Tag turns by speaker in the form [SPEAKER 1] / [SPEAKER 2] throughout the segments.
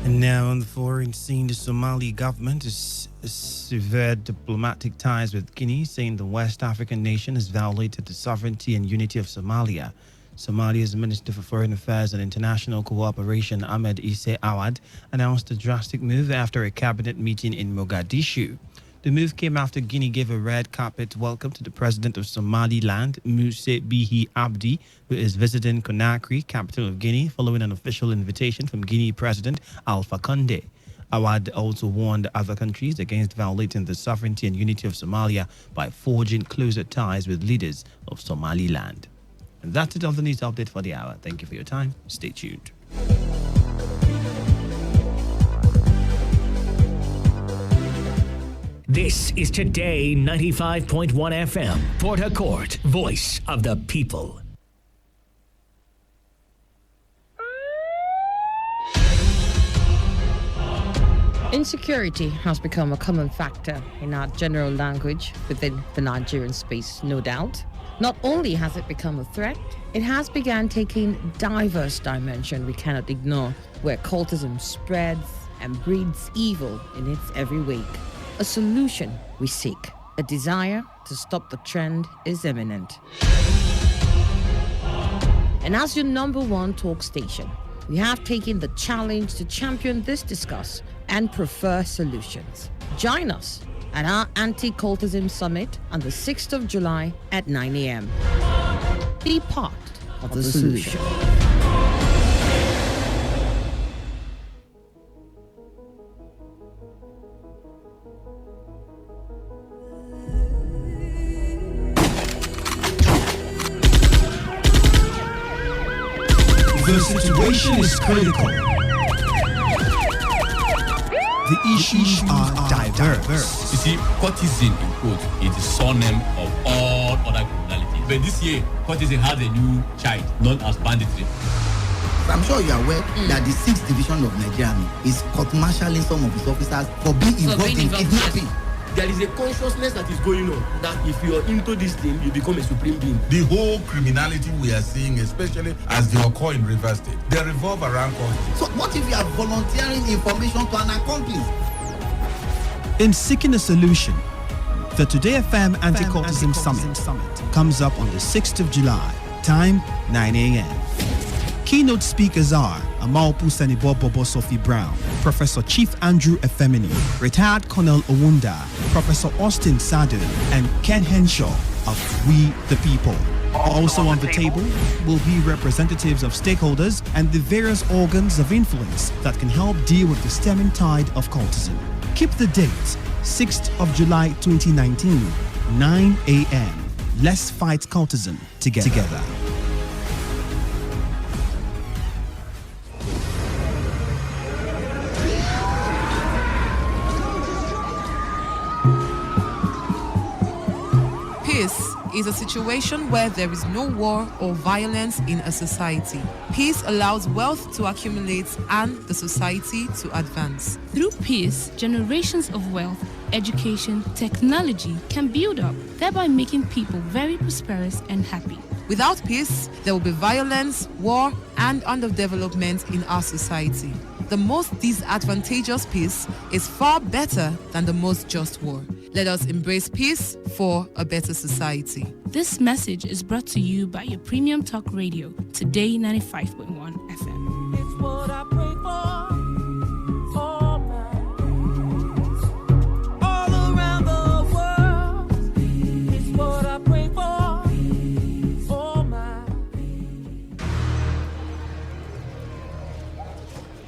[SPEAKER 1] And now on the foreign scene, the Somali government has severed diplomatic ties with Guinea, saying the West African nation has violated the sovereignty and unity of Somalia. Somalia's Minister for Foreign Affairs and International Cooperation, Ahmed Isse Awad, announced a drastic move after a cabinet meeting in Mogadishu. The move came after Guinea gave a red carpet welcome to the president of Somaliland, Muse Bihi Abdi, who is visiting Conakry, capital of Guinea, following an official invitation from Guinea President Alpha Conde. Awad also warned other countries against violating the sovereignty and unity of Somalia by forging closer ties with leaders of Somaliland. And that's it on the news update for the hour. Thank you for your time. Stay tuned.
[SPEAKER 2] This is Today 95.1 FM, Port Harcourt, voice of the people.
[SPEAKER 3] Insecurity has become a common factor in our general language within the Nigerian space, no doubt. Not only has it become a threat, it has begun taking diverse dimension we cannot ignore, where cultism spreads and breeds evil in its every wake. A solution we seek. A desire to stop the trend is imminent. And as your number one talk station, we have taken the challenge to champion this discourse and prefer solutions. Join us at our Anti-Cultism Summit on the 6th of July at 9 a.m. Be part of the solution.
[SPEAKER 4] The situation is critical. The issues are diverse.
[SPEAKER 5] You see, courtesan in quote is the surname of all other criminality. But this year, courtesan has a new child known as banditry.
[SPEAKER 6] I'm sure you are aware that the 6th Division of Nigeria is court-martialing some of its officers for being involved in kidnapping.
[SPEAKER 7] There is a consciousness that is going on that if you are into this thing, you become a supreme being.
[SPEAKER 8] The whole criminality we are seeing, especially as they occur in Rivers State, they revolve around culture.
[SPEAKER 6] So what if you are volunteering information to an accomplice?
[SPEAKER 4] In seeking a solution, the Today FM Anti-Cultism Summit comes up on the 6th of July, time 9 a.m. Keynote speakers are Amalpu Senibo Bobo Sophie Brown, Professor Chief Andrew Efemini, Retired Colonel Owunda, Professor Austin Sadu, and Ken Henshaw of We the People. Also on the table will be representatives of stakeholders and the various organs of influence that can help deal with the stemming tide of cultism. Keep the date, 6th of July 2019, 9 a.m. Let's fight cultism together.
[SPEAKER 9] Peace is a situation where there is no war or violence in a society. Peace allows wealth to accumulate and the society to advance.
[SPEAKER 10] Through peace, generations of wealth, education, technology can build up, thereby making people very prosperous and happy.
[SPEAKER 9] Without peace, there will be violence, war, and underdevelopment in our society. The most disadvantageous peace is far better than the most just war. Let us embrace peace for a better society.
[SPEAKER 10] This message is brought to you by your premium talk radio, Today 95.1 FM.
[SPEAKER 11] It's what I pray for. All around the world. It's what I pray for. For my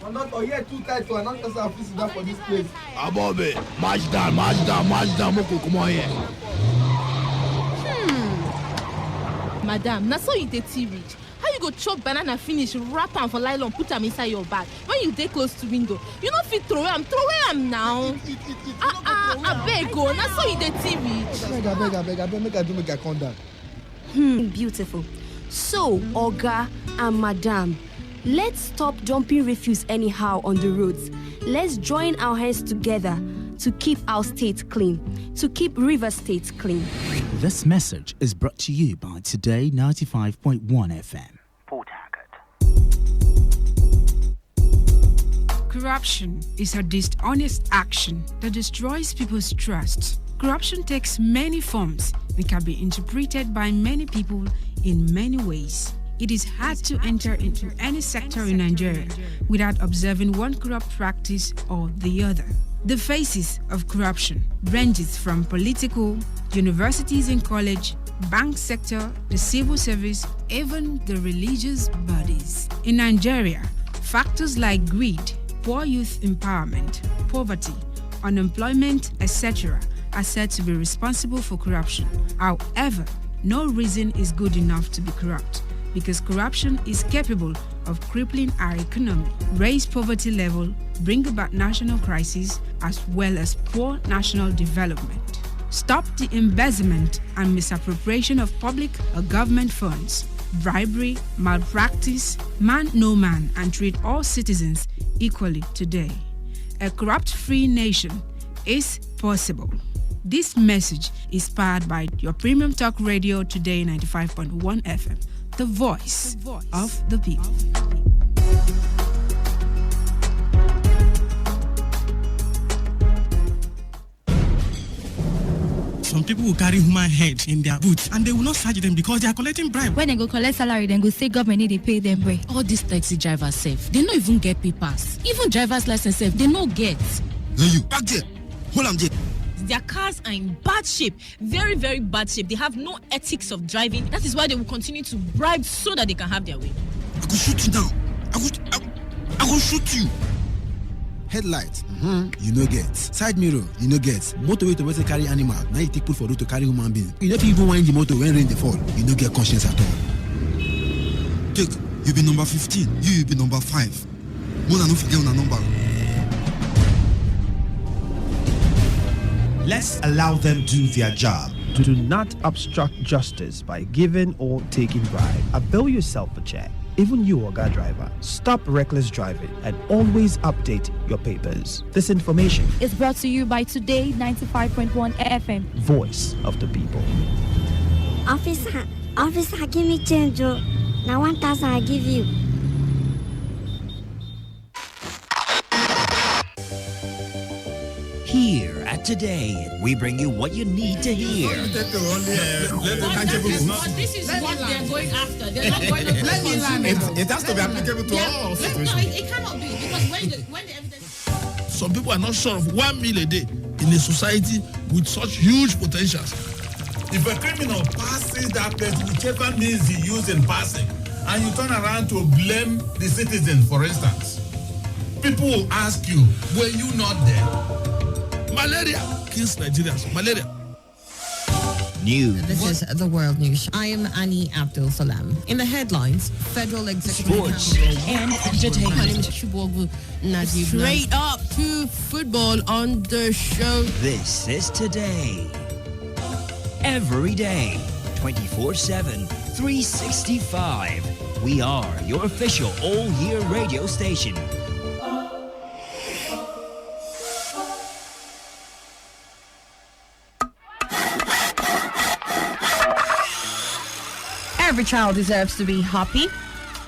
[SPEAKER 12] Conductor, here too tight to announce us have visited for this place.
[SPEAKER 7] Abobe, march down, Moko, come on here.
[SPEAKER 13] Madam, na so you dey tea reach. How you go chop banana finish, wrap am for nylon, put am inside your bag? When you dey close to window, you no fit throw am now. Abeg go, na so you dey tea reach.
[SPEAKER 12] Abeg, make I calm down.
[SPEAKER 14] Beautiful. So, Oga and Madam, let's stop dumping refuse anyhow on the roads. Let's join our hands together to keep our state clean, to keep River State clean.
[SPEAKER 15] This message is brought to you by Today 95.1 FM. Port Harcourt.
[SPEAKER 16] Corruption is a dishonest action that destroys people's trust. Corruption takes many forms and can be interpreted by many people in many ways. It is hard to enter into any sector in Nigeria without observing one corrupt practice or the other. The faces of corruption ranges from political, universities and college, bank sector, the civil service, even the religious bodies. In Nigeria, factors like greed, poor youth empowerment, poverty, unemployment, etc. are said to be responsible for corruption. However, no reason is good enough to be corrupt, because corruption is capable of crippling our economy, raise poverty level, bring about national crises, as well as poor national development. Stop the embezzlement and misappropriation of public or government funds, bribery, malpractice, man no man, and treat all citizens equally today. A corrupt-free nation is possible. This message is powered by your premium talk radio Today 95.1 FM, the voice of the people.
[SPEAKER 17] Some people will carry human head in their boots and they will not charge them because they are collecting bribe.
[SPEAKER 18] When they go collect salary, then go say government need to pay them way.
[SPEAKER 19] All these taxi drivers safe. They don't even get papers. Even driver's license safe, they no get.
[SPEAKER 17] Hey you, back there. Hold on there.
[SPEAKER 20] Their cars are in bad shape, very, very bad shape. They have no ethics of driving. That is why they will continue to bribe so that they can have their way.
[SPEAKER 17] I go shoot you down. I go shoot you.
[SPEAKER 21] Headlight, you no get. Side mirror, you no get. Motorway to carry animal. Now you take put for road to carry human being. You never even wind the motor when rain they fall. You no get conscience at all.
[SPEAKER 17] Take, you be number 15. You be number 5. More than no forget on number.
[SPEAKER 4] Let's allow them do their job. Do not obstruct justice by giving or taking bribe. Avail yourself a check. Even you, Oga driver, stop reckless driving and always update your papers. This information
[SPEAKER 18] is brought to you by Today 95.1 FM,
[SPEAKER 4] voice of the people.
[SPEAKER 22] Officer, give me change. Now 1,000 I give you.
[SPEAKER 2] Here at Today, we bring you what you need to hear.
[SPEAKER 13] This is what they're going after. They're not going to
[SPEAKER 8] It has to be applicable to all situations.
[SPEAKER 13] No, it cannot be, because when the evidence...
[SPEAKER 17] Some people are not sure of 1 meal a day in a society with such huge potentials.
[SPEAKER 8] If a criminal passes that place, whichever means he used in passing, and you turn around to blame the citizen, for instance, people will ask you, were you not there?
[SPEAKER 17] Malaria kills Nigerians. Malaria.
[SPEAKER 3] News. This is the World News. I am Annie Abdul Salam. In the headlines, Federal Executive
[SPEAKER 2] Sports and entertainment.
[SPEAKER 3] My name is Shubogu Najib.
[SPEAKER 23] Straight up to football on the show.
[SPEAKER 2] This is Today. Every day, 24/7, 365. We are your official all-year radio station.
[SPEAKER 3] Every child deserves to be happy.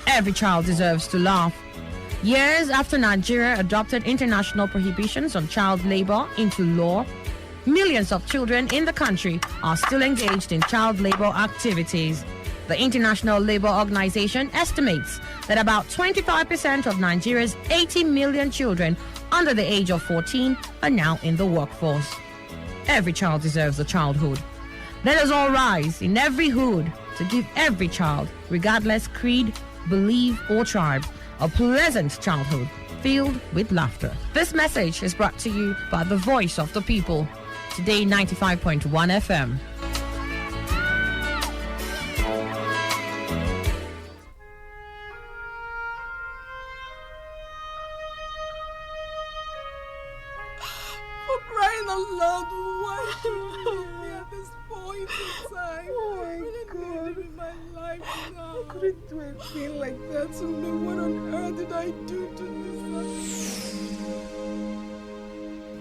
[SPEAKER 3] Every child deserves to laugh. Years after Nigeria adopted international prohibitions on child labor into law, millions of children in the country are still engaged in child labor activities. The International Labour Organization estimates that about 25% of Nigeria's 80 million children under the age of 14 are now in the workforce. Every child deserves a childhood. Let us all rise in every hood to give every child, regardless creed, belief, or tribe, a pleasant childhood filled with laughter. This message is brought to you by the voice of the people, Today 95.1 FM.
[SPEAKER 23] For crying out loud, why do you leave me at this point in time? Oh my God. In my life now. I couldn't do anything like that to me. What on earth did I do to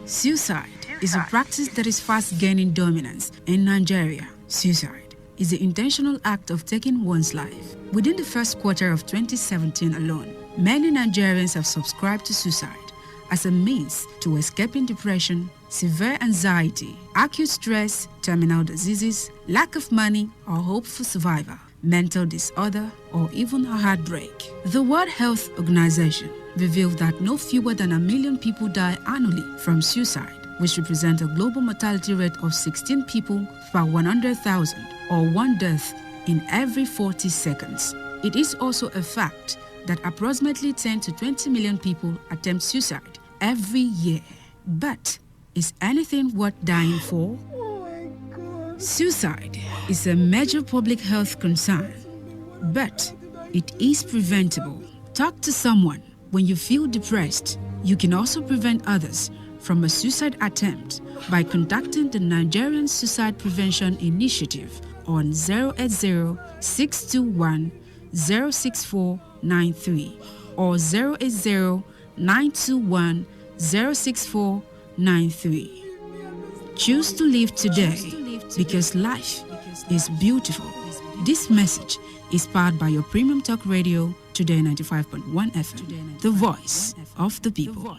[SPEAKER 23] this?
[SPEAKER 16] Suicide is a practice that is fast gaining dominance in Nigeria. Suicide is the intentional act of taking one's life. Within the first quarter of 2017 alone, many Nigerians have subscribed to suicide as a means to escaping depression, severe anxiety, acute stress, terminal diseases, lack of money or hope for survival, mental disorder, or even a heartbreak. The World Health Organization revealed that no fewer than 1 million people die annually from suicide, which represents a global mortality rate of 16 people per 100,000, or 1 death in every 40 seconds. It is also a fact that approximately 10 to 20 million people attempt suicide every year. But is anything worth dying for? Suicide is a major public health concern, but it is preventable. Talk to someone when you feel depressed. You can also prevent others from a suicide attempt by contacting the Nigerian Suicide Prevention Initiative on 080-621-06493 or 080-921-06493. Choose to live today because life is beautiful. This message is powered by your premium talk radio, Today 95.1 FM, the voice of the people.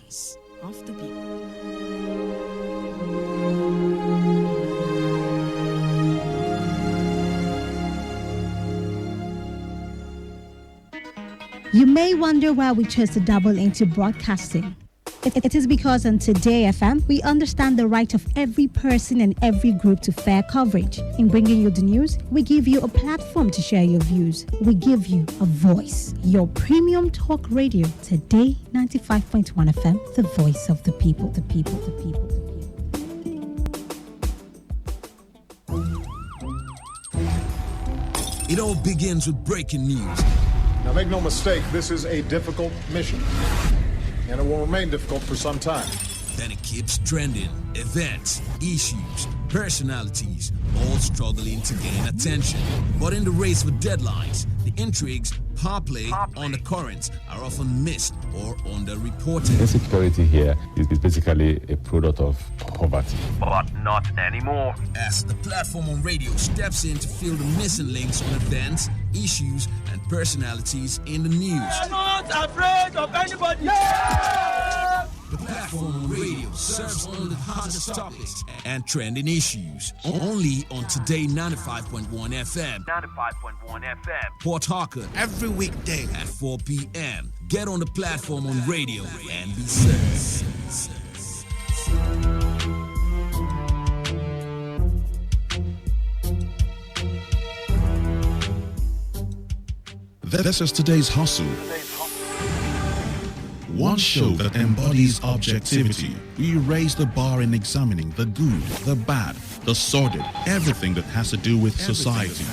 [SPEAKER 1] You may wonder why we chose to dabble into broadcasting. It is because on Today FM, we understand the right of every person and every group to fair coverage. In bringing you the news, we give you a platform to share your views. We give you a voice. Your premium talk radio, Today 95.1 FM, the voice of the people, the people, the people, the
[SPEAKER 5] people. It all begins with breaking news.
[SPEAKER 6] Now make no mistake, this is a difficult mission. And it will remain difficult for some time.
[SPEAKER 5] Then it keeps trending. Events, issues, personalities, all struggling to gain attention. But in the race for deadlines, the intrigues, power play, undercurrents are often missed or underreported.
[SPEAKER 24] Insecurity here is basically a product of poverty.
[SPEAKER 2] But not anymore.
[SPEAKER 5] As the platform on radio steps in to fill the missing links on events, issues, and personalities in the news.
[SPEAKER 11] I'm not afraid of anybody. Yeah!
[SPEAKER 5] The platform on radio serves only the hottest topics and trending issues. Only on Today 95.1 FM.
[SPEAKER 2] 95.1 FM.
[SPEAKER 5] Port Harcourt. Every weekday at 4 p.m. Get on the platform on radio and be served.
[SPEAKER 25] This is today's hustle. One show that embodies objectivity. We raise the bar in examining the good, the bad, the sordid, everything that has to do with society.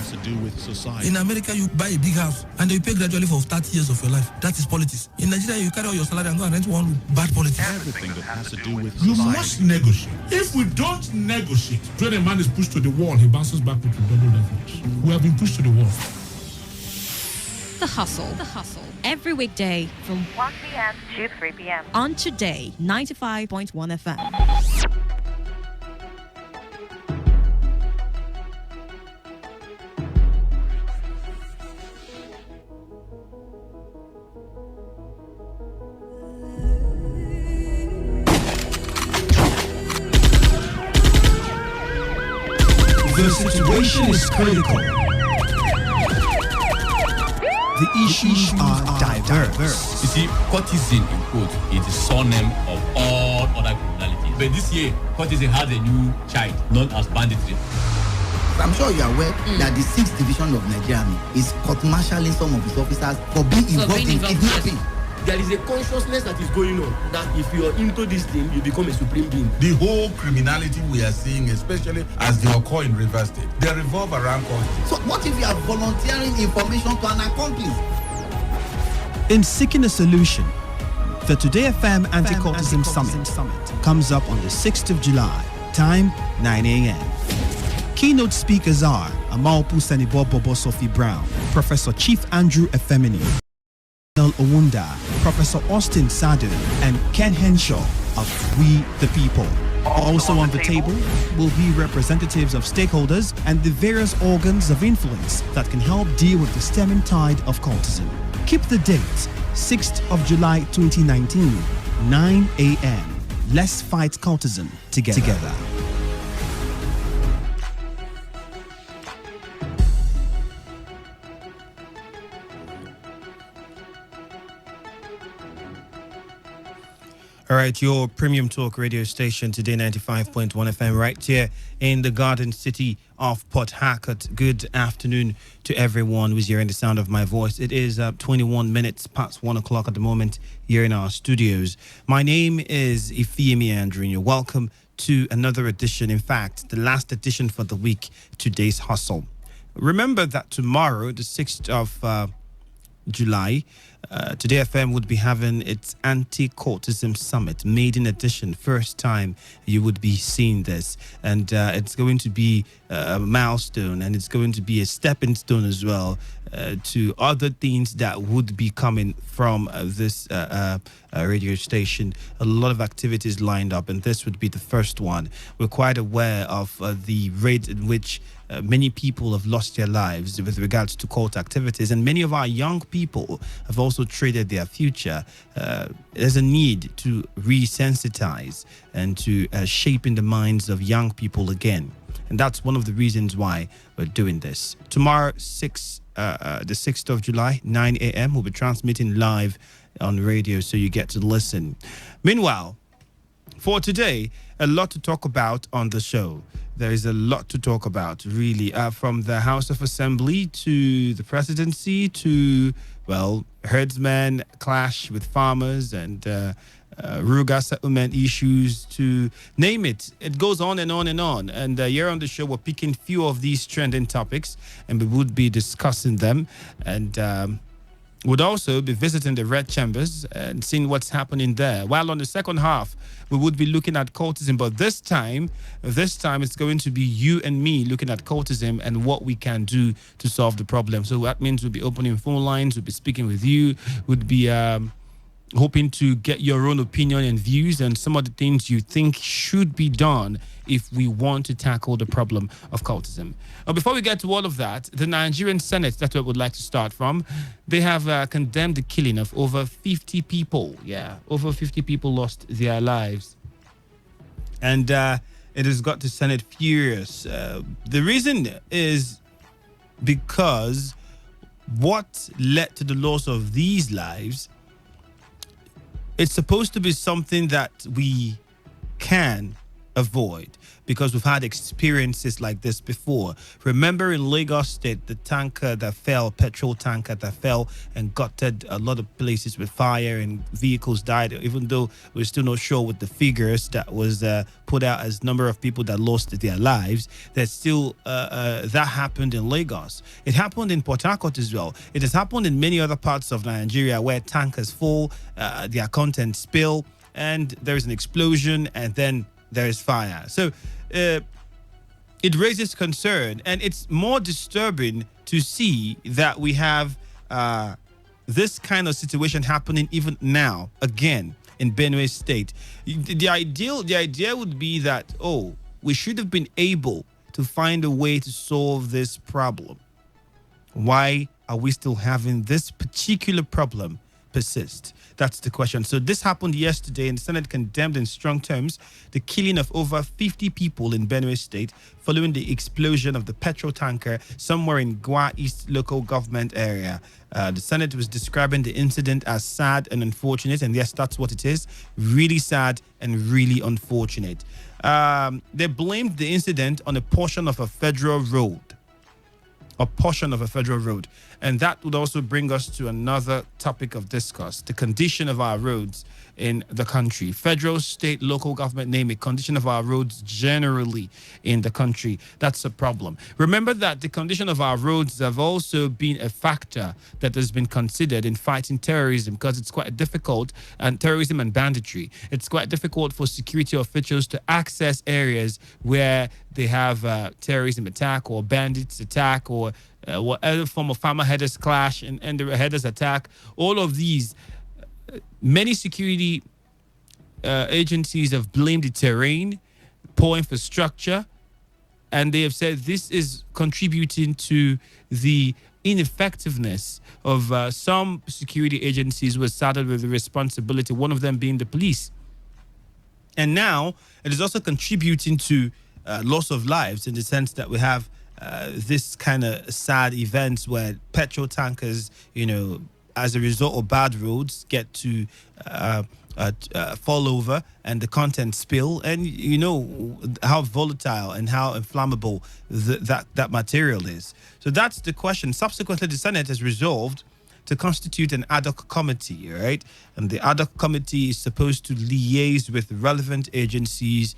[SPEAKER 26] In America, you buy a big house and you pay gradually for 30 years of your life. That is politics. In Nigeria, you carry all your salary and go and rent one room. Bad politics.
[SPEAKER 25] Everything that has to do with
[SPEAKER 8] you
[SPEAKER 25] society.
[SPEAKER 8] must negotiate. If we don't negotiate, when a man is pushed to the wall, he bounces back with double levels. We have been pushed to the wall.
[SPEAKER 27] The Hustle. Every weekday from
[SPEAKER 28] 1 p.m. to 3 p.m.
[SPEAKER 27] on Today 95.1 FM.
[SPEAKER 4] The situation is critical. The issues are diverse.
[SPEAKER 29] You see, courtesan in quote is the surname of all other criminalities. But this year, courtesan has a new child known as banditry.
[SPEAKER 30] I'm sure you are aware that the 6th Division of Nigeria Army is court-martialing some of its officers for being involved in kidnapping.
[SPEAKER 7] There is a consciousness that is going on that if you are into this thing, you become a supreme being.
[SPEAKER 8] The whole criminality we are seeing, especially as they occur in Rivers State, they revolve around culture.
[SPEAKER 30] So what if you are volunteering information to an accomplice?
[SPEAKER 4] In seeking a solution, the Today FM Anti-Cultism Summit comes up on the 6th of July, time 9 a.m. Keynote speakers are Amalpu Senibo Bobo Sophie Brown, Professor Chief Andrew Efemini, Owunda, Professor Austin Sadu, and Ken Henshaw of We the People. Also on the table will be representatives of stakeholders and the various organs of influence that can help deal with the stemming tide of cultism. Keep the date, 6th of July 2019, 9 a.m. Let's fight cultism together. All right, your premium talk radio station, Today 95.1 FM, right here in the Garden City of Port Harcourt. Good afternoon to everyone who's hearing the sound of my voice. It is 21 minutes past 1 o'clock at the moment here in our studios. My name is Ifeemi Andrew. Welcome to another edition, in fact, the last edition for the week, Today's Hustle. Remember that tomorrow, the 6th of July, Today FM would be having its anti-cultism summit, maiden edition. First time you would be seeing this, and it's going to be a milestone, and it's going to be a stepping stone as well to other things that would be coming from this radio station. A lot of activities lined up, and this would be the first one. We're quite aware of the rate in which many people have lost their lives with regards to cult activities, and many of our young people have also traded their future. There's a need to resensitize and to shape in the minds of young people again, and that's one of the reasons why we're doing this. Tomorrow, the 6th of July, 9 a.m. we'll be transmitting live on radio, so you get to listen. Meanwhile, for today, a lot to talk about on the show. There is a lot to talk about, really, from the House of Assembly to the presidency to, well, herdsmen clash with farmers and Ruga settlement issues, to name it. It goes on and on and on. And here on the show, we're picking few of these trending topics, and we would be discussing them. And would also be visiting the Red Chambers and seeing what's happening there. While on the second half, we would be looking at cultism, but this time it's going to be you and me looking at cultism and what we can do to solve the problem. So that means we'll be opening phone lines, we'll be speaking with you, we'll be hoping to get your own opinion and views and some of the things you think should be done if we want to tackle the problem of cultism. Before we get to all of that, the Nigerian Senate, that's where we would like to start from, they have condemned the killing of over 50 people. Yeah, over 50 people lost their lives. And it has got the Senate furious. The reason is because what led to the loss of these lives, it's supposed to be something that we can avoid because we've had experiences like this before. Remember in Lagos State, the tanker that fell, petrol tanker that fell and gutted a lot of places with fire and vehicles died, even though we're still not sure with the figures that was put out as number of people that lost their lives. There's still, that happened in Lagos. It happened in Port Harcourt as well. It has happened in many other parts of Nigeria where tankers fall, their contents spill, and there is an explosion, and then there is fire. So it raises concern, and it's more disturbing to see that we have this kind of situation happening even now again in Benue State. The idea would be that, we should have been able to find a way to solve this problem. Why are we still having this particular problem persist? That's the question. So this happened yesterday, and the Senate condemned in strong terms the killing of over 50 people in Benue State following the explosion of the petrol tanker somewhere in Gwa East local government area. The Senate was describing the incident as sad and unfortunate, and yes, that's what it is. Really sad and really unfortunate. They blamed the incident on a portion of a federal road. And that would also bring us to another topic of discuss, the condition of our roads in the country. Federal, state, local government, name it, condition of our roads generally in the country. That's a problem. Remember that the condition of our roads have also been a factor that has been considered in fighting terrorism, because it's quite difficult, and terrorism and banditry. It's quite difficult for security officials to access areas where they have terrorism attack or bandits attack or whatever form of farmer headers clash and the headers attack. All of these, many security agencies have blamed the terrain, poor infrastructure, and they have said this is contributing to the
[SPEAKER 9] ineffectiveness of some security agencies were saddled with the responsibility, one of them being the police. And now it is also contributing to loss of lives in the sense that we have this kind of sad events where petrol tankers, as a result of bad roads, get to fall over and the contents spill, and you know how volatile and how inflammable that material is. So that's the question. Subsequently, the Senate has resolved to constitute an ad hoc committee, right? And the ad hoc committee is supposed to liaise with relevant agencies,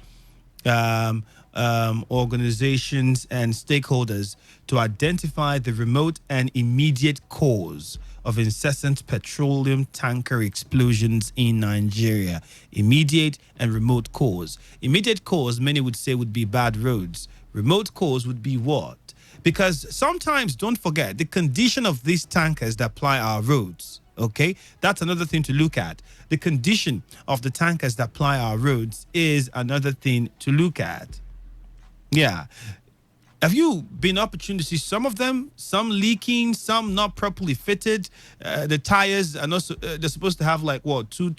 [SPEAKER 9] organizations, and stakeholders to identify the remote and immediate cause of incessant petroleum tanker explosions in Nigeria. Immediate and remote cause. Immediate cause, many would say, would be bad roads. Remote cause would be what? Because sometimes, don't forget, the condition of these tankers that ply our roads, okay? That's another thing to look at. The condition of the tankers that ply our roads is another thing to look at. Yeah. Have you been opportune to see some of them? Some leaking, some not properly fitted. The tires are not. They're supposed to have like what, two.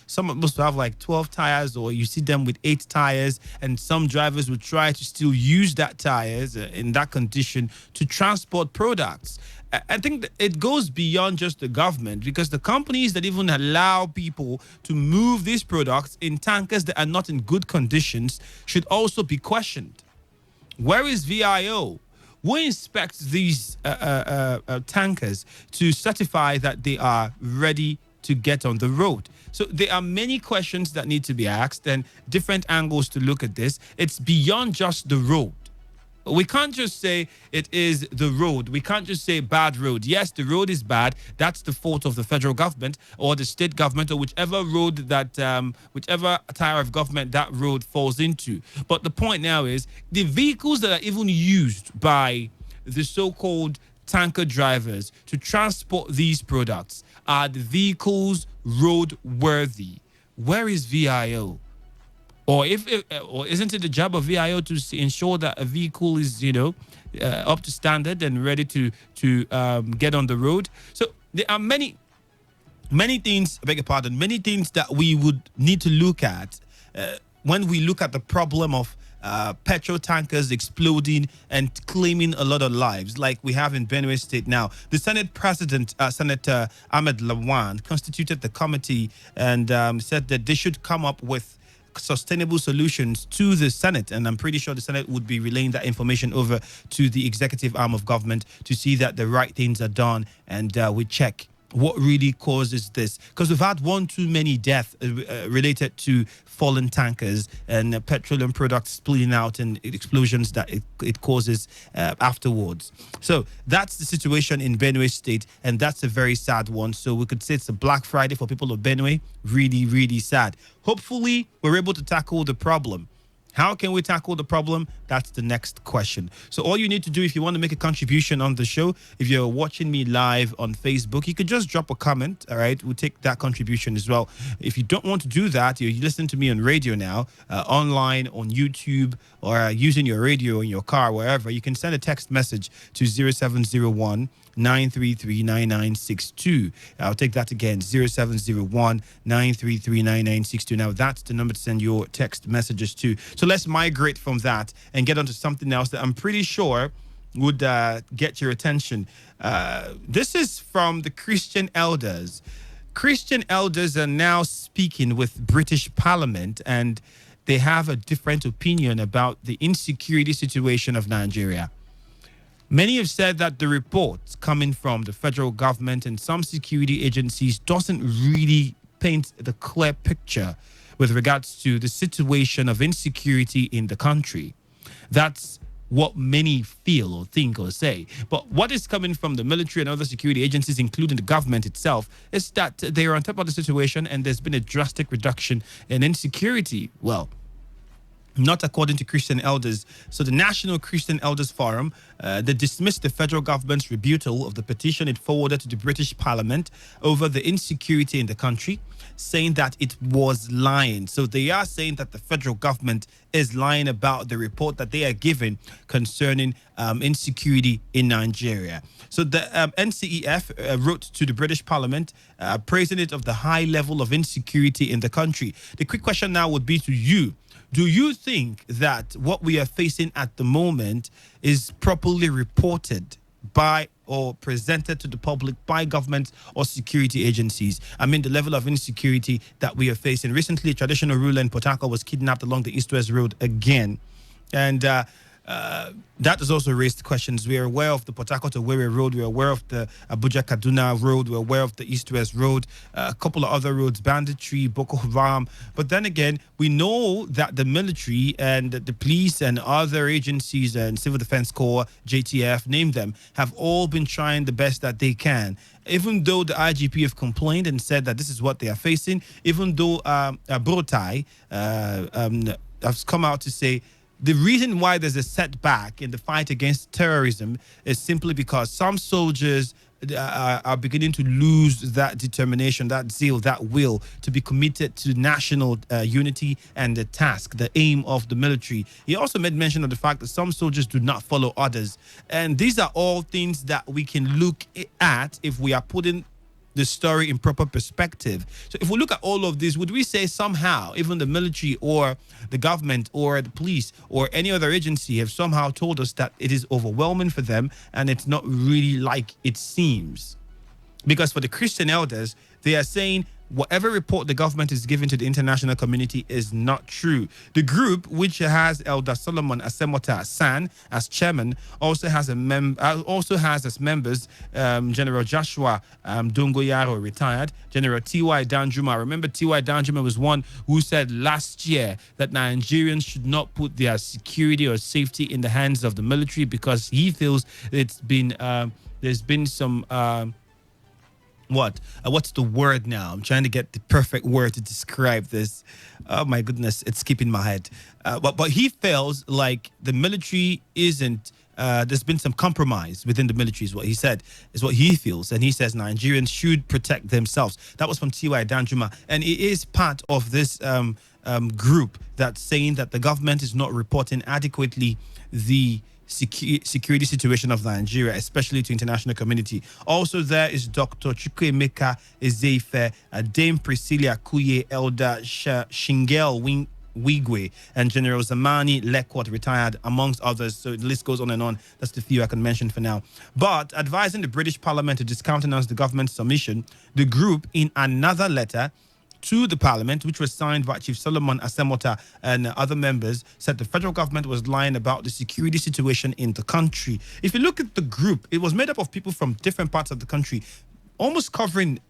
[SPEAKER 9] Some are supposed to have like 12 tires, or you see them with 8 tires. And some drivers will try to still use that tires in that condition to transport products. I think that it goes beyond just the government, because the companies that even allow people to move these products in tankers that are not in good conditions should also be questioned. Where is VIO? Who inspects these tankers to certify that they are ready to get on the road? So there are many questions that need to be asked and different angles to look at this. It's beyond just the road. We can't just say it is the road. We can't just say bad road. Yes, the road is bad. That's the fault of the federal government or the state government or whichever road that, whichever tier of government that road falls into. But the point now is the vehicles that are even used by the so-called tanker drivers to transport these products, are the vehicles roadworthy? Where is VIO? Or isn't it the job of VIO to ensure that a vehicle is, up to standard and ready to get on the road? So there are many things, I beg your pardon, many things that we would need to look at when we look at the problem of petrol tankers exploding and claiming a lot of lives, like we have in Benue State now. The Senate President, Senator Ahmed Lawan, constituted the committee and said that they should come up with sustainable solutions to the Senate, and I'm pretty sure the Senate would be relaying that information over to the executive arm of government to see that the right things are done, and we check what really causes this, because we've had one too many deaths related to fallen tankers and petroleum products spilling out and explosions that it causes afterwards. So that's the situation in Benue State, and that's a very sad one. So we could say it's a Black Friday for people of Benue. Really, really sad. Hopefully, we're able to tackle the problem. How can we tackle the problem? That's the next question. So all you need to do if you want to make a contribution on the show, if you're watching me live on Facebook, you could just drop a comment, all right? We'll take that contribution as well. If you don't want to do that, you listen to me on radio now, online, on YouTube, or using your radio in your car, wherever, you can send a text message to 0701 933 9962. I'll take that again, 0701 933 9962. Now, that's the number to send your text messages to. So let's migrate from that and get onto something else that I'm pretty sure would get your attention. This is from the Christian elders. Christian elders are now speaking with British Parliament, and they have a different opinion about the insecurity situation of Nigeria. Many have said that the reports coming from the federal government and some security agencies doesn't really paint the clear picture with regards to the situation of insecurity in the country. That's what many feel or think or say. But what is coming from the military and other security agencies, including the government itself, is that they are on top of the situation and there's been a drastic reduction in insecurity. Well, not according to Christian elders. So the National Christian Elders Forum, they dismissed the federal government's rebuttal of the petition it forwarded to the British Parliament over the insecurity in the country, saying that it was lying. So they are saying that the federal government is lying about the report that they are giving concerning insecurity in Nigeria. So the NCEF wrote to the British Parliament praising it of the high level of insecurity in the country. The quick question now would be to you. Do you think that what we are facing at the moment is properly reported by or presented to the public by governments or security agencies? I mean, the level of insecurity that we are facing. Recently, a traditional ruler in Port Harcourt was kidnapped along the East-West Road again. And that has also raised questions. We are aware of the Port Harcourt to Owerri Road. We are aware of the Abuja Kaduna Road. We're aware of the East-West Road, a couple of other roads, banditry, Boko Haram. But then again, we know that the military and the police and other agencies and Civil Defense Corps, JTF, name them, have all been trying the best that they can. Even though the IGP have complained and said that this is what they are facing, even though Brotai has come out to say the reason why there's a setback in the fight against terrorism is simply because some soldiers are beginning to lose that determination, that zeal, that will to be committed to national unity and the task, the aim of the military. He also made mention of the fact that some soldiers do not follow orders. And these are all things that we can look at if we are putting the story in proper perspective. So if we look at all of this, would we say somehow even the military or the government or the police or any other agency have somehow told us that it is overwhelming for them and it's not really like it seems? Because for the Christian elders, they are saying whatever report the government is giving to the international community is not true. The group, which has Elder Solomon Asemota San as chairman, also has as members General Joshua Dongoyaro, retired, General T.Y. Danjuma. Remember, T.Y. Danjuma was one who said last year that Nigerians should not put their security or safety in the hands of the military because he feels it's been there's been some what's the word now? I'm trying to get the perfect word to describe this. Oh my goodness, it's skipping my head. But he feels like the military isn't. There's been some compromise within the military, is what he said, is what he feels. And he says Nigerians should protect themselves. That was from T.Y. Danjuma. And it is part of this group that's saying that the government is not reporting adequately the security situation of Nigeria, especially to international community. Also there is Dr. Chukwuemeka Ezeife, Dame Priscilla Kuye, Elder Shingel Wigwe, and General Zamani Lekwat, retired, amongst others. So the list goes on and on. That's the few I can mention for now. But advising the British Parliament to discountenance the government's submission, the group, in another letter to the Parliament, which was signed by Chief Solomon Asemota and other members, said the federal government was lying about the security situation in the country. If you look at the group, it was made up of people from different parts of the country, almost covering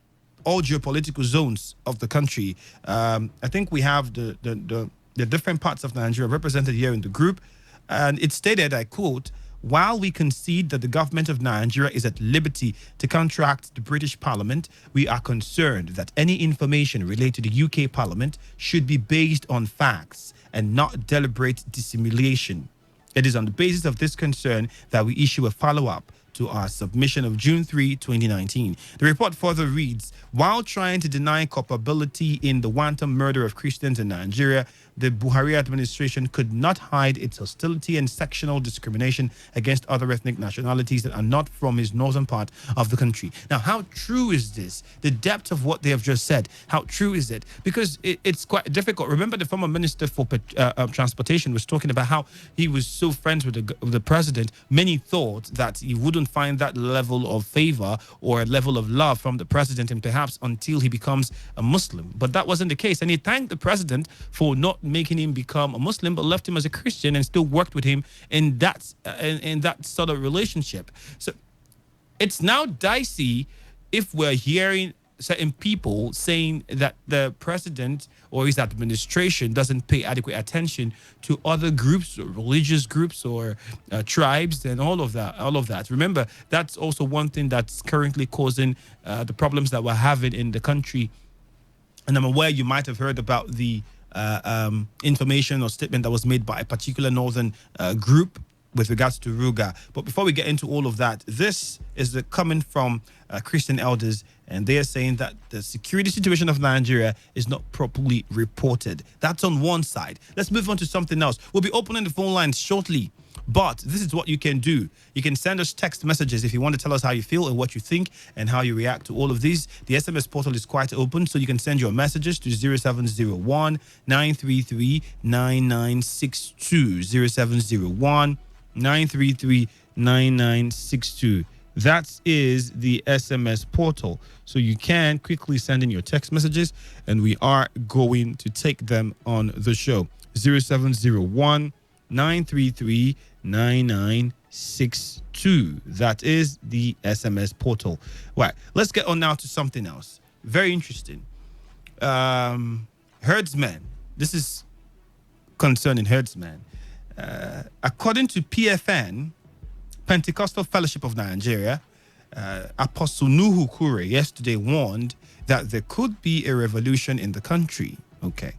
[SPEAKER 9] all geopolitical zones of the country. I think we have the different parts of Nigeria represented here in the group. And it stated, I quote, "While we concede that the government of Nigeria is at liberty to contract the British Parliament, we are concerned that any information related to the UK Parliament should be based on facts and not deliberate dissimulation. It is on the basis of this concern that we issue a follow-up to our submission of June 3, 2019. The report further reads, while trying to deny culpability in the wanton murder of Christians in Nigeria, the Buhari administration could not hide its hostility and sectional discrimination against other ethnic nationalities that are not from his northern part of the country. Now, how true is this? The depth of what they have just said, how true is it? Because it's quite difficult. Remember, the former minister for transportation was talking about how he was so friends with the president. Many thought that he wouldn't find that level of favor or a level of love from the president, and perhaps until he becomes a Muslim. But that wasn't the case. And he thanked the president for not making him become a Muslim, but left him as a Christian and still worked with him in that sort of relationship. So it's now dicey if we're hearing certain people saying that the president or his administration doesn't pay adequate attention to other groups or religious groups or tribes and all of that. Remember, that's also one thing that's currently causing the problems that we're having in the country. And I'm aware you might have heard about the information or statement that was made by a particular northern group with regards to Ruga. But before we get into all of that, this is coming from Christian elders, and they are saying that the security situation of Nigeria is not properly reported. That's on one side. Let's move on to something else. We'll be opening the phone lines shortly, but this is what you can do. You can send us text messages if you want to tell us how you feel and what you think and how you react to all of these. The SMS portal is quite open, so you can send your messages to 0701 933 9962. 0701 933 9962. That is the SMS portal. So you can quickly send in your text messages, and we are going to take them on the show. 0701 933 9962. That is the SMS portal. Right. Let's get on now to something else. Very interesting. Herdsmen. This is concerning herdsmen. According to PFN, Pentecostal Fellowship of Nigeria, Apostle Nuhu Kure yesterday warned that there could be a revolution in the country. Okay.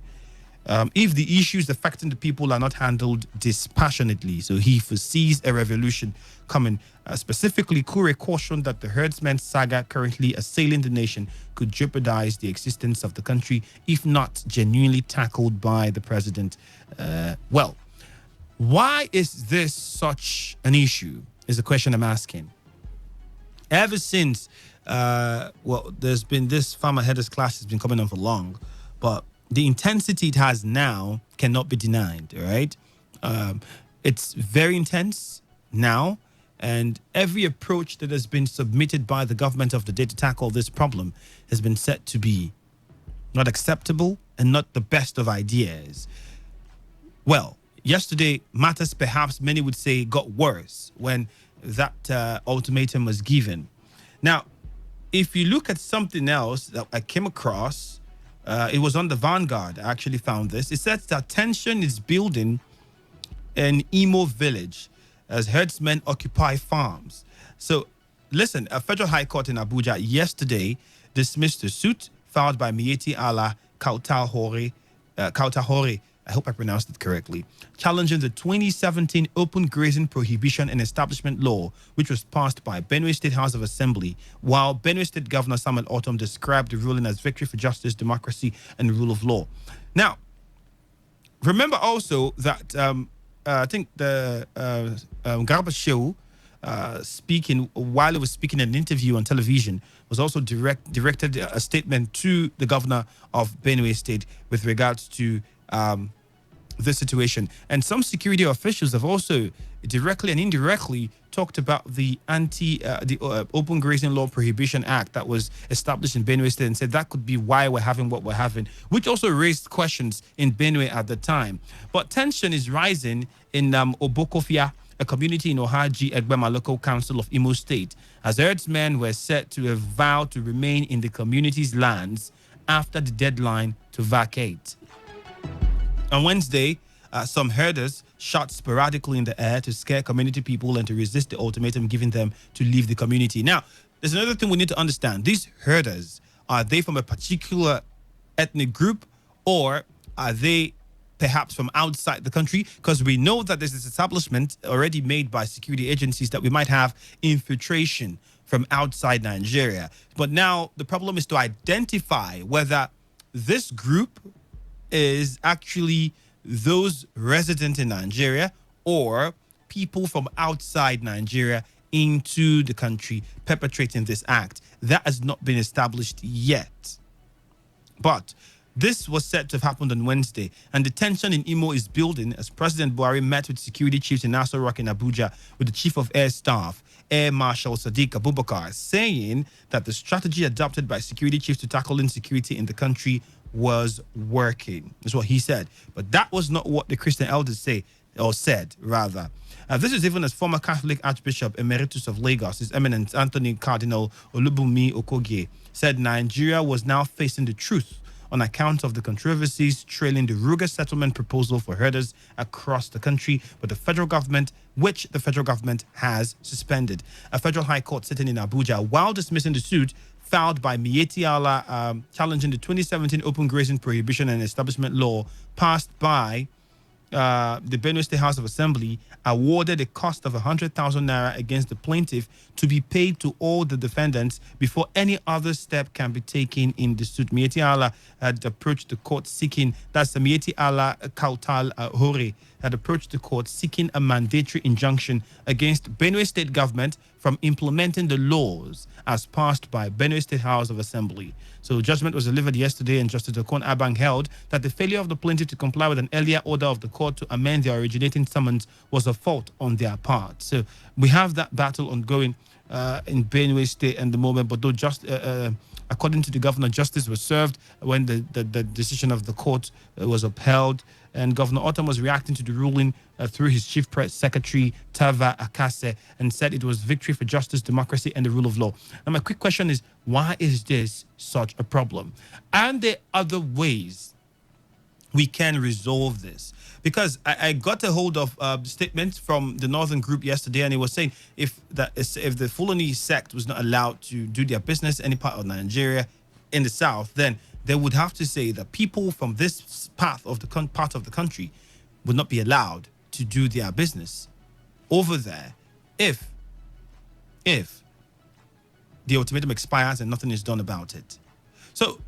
[SPEAKER 9] If the issues affecting the people are not handled dispassionately. So he foresees a revolution coming. Specifically, Kure cautioned that the herdsmen saga currently assailing the nation could jeopardize the existence of the country if not genuinely tackled by the president. Why is this such an issue is the question I'm asking. Ever since, there's been this farmer headers clash has been coming on for long, but the intensity it has now cannot be denied, all right? It's very intense now, and every approach that has been submitted by the government of the day to tackle this problem has been said to be not acceptable and not the best of ideas. Well, yesterday, matters perhaps many would say got worse when that ultimatum was given. Now, if you look at something else that I came across, it was on the Vanguard. I actually found this. It says that tension is building in Imo village as herdsmen occupy farms. So, listen, a federal high court in Abuja yesterday dismissed a suit filed by Mieti Allah Kautahore, I hope I pronounced it correctly, challenging the 2017 Open Grazing Prohibition and Establishment Law, which was passed by Benue State House of Assembly, while Benue State Governor Samuel Ortom described the ruling as victory for justice, democracy, and rule of law. Now, remember also that I think the Garba Shehu, speaking while he was speaking in an interview on television, was also directed a statement to the governor of Benue State with regards to this situation. And some security officials have also directly and indirectly talked about the Open Grazing Law Prohibition Act that was established in Benue State and said that could be why we're having what we're having, which also raised questions in Benue at the time. But tension is rising in Obokofia, a community in Ohaji Egbema Local Council of Imo State, as herdsmen were set to have vowed to remain in the community's lands after the deadline to vacate. On Wednesday, some herders shot sporadically in the air to scare community people and to resist the ultimatum given them to leave the community. Now, there's another thing we need to understand. These herders, are they from a particular ethnic group, or are they perhaps from outside the country? Because we know that there's this establishment already made by security agencies that we might have infiltration from outside Nigeria. But now the problem is to identify whether this group is actually those resident in Nigeria or people from outside Nigeria into the country perpetrating this act. That has not been established yet. But this was said to have happened on Wednesday, and the tension in Imo is building as President Buhari met with security chiefs in Aso Rock in Abuja with the Chief of Air Staff, Air Marshal Sadiq Abubakar, saying that the strategy adopted by security chiefs to tackle insecurity in the country was working. That's what he said. But that was not what the Christian elders say, or said, rather. This is even as former Catholic Archbishop Emeritus of Lagos, His Eminence Anthony Cardinal Olubunmi Okogie, said Nigeria was now facing the truth on account of the controversies trailing the Ruga settlement proposal for herders across the country, but the federal government has suspended. A federal high court sitting in Abuja, while dismissing the suit, filed by Mieti Allah challenging the 2017 Open Grazing Prohibition and Establishment Law passed by the Benue State House of Assembly awarded a cost of 100,000 naira against the plaintiff to be paid to all the defendants before any other step can be taken in the suit. Mieti Allah had approached the court seeking, that's the Mieti Allah Kautal Hore, had approached the court seeking a mandatory injunction against Benue State government from implementing the laws as passed by Benue State House of Assembly. So judgment was delivered yesterday, and Justice Okon Abang held that the failure of the plaintiff to comply with an earlier order of the court to amend the originating summons was a fault on their part. So we have that battle ongoing in Benue State at the moment, but though according to the governor, justice was served when the decision of the court was upheld. And Governor Otom was reacting to the ruling through his chief press secretary, Tava Akase, and said it was victory for justice, democracy, and the rule of law. Now, my quick question is, why is this such a problem? And there are other ways we can resolve this? Because I got a hold of statements from the Northern Group yesterday, and it was saying if the Fulani sect was not allowed to do their business any part of Nigeria in the south, then they would have to say that people from this part of the country would not be allowed to do their business over there if the ultimatum expires and nothing is done about it. So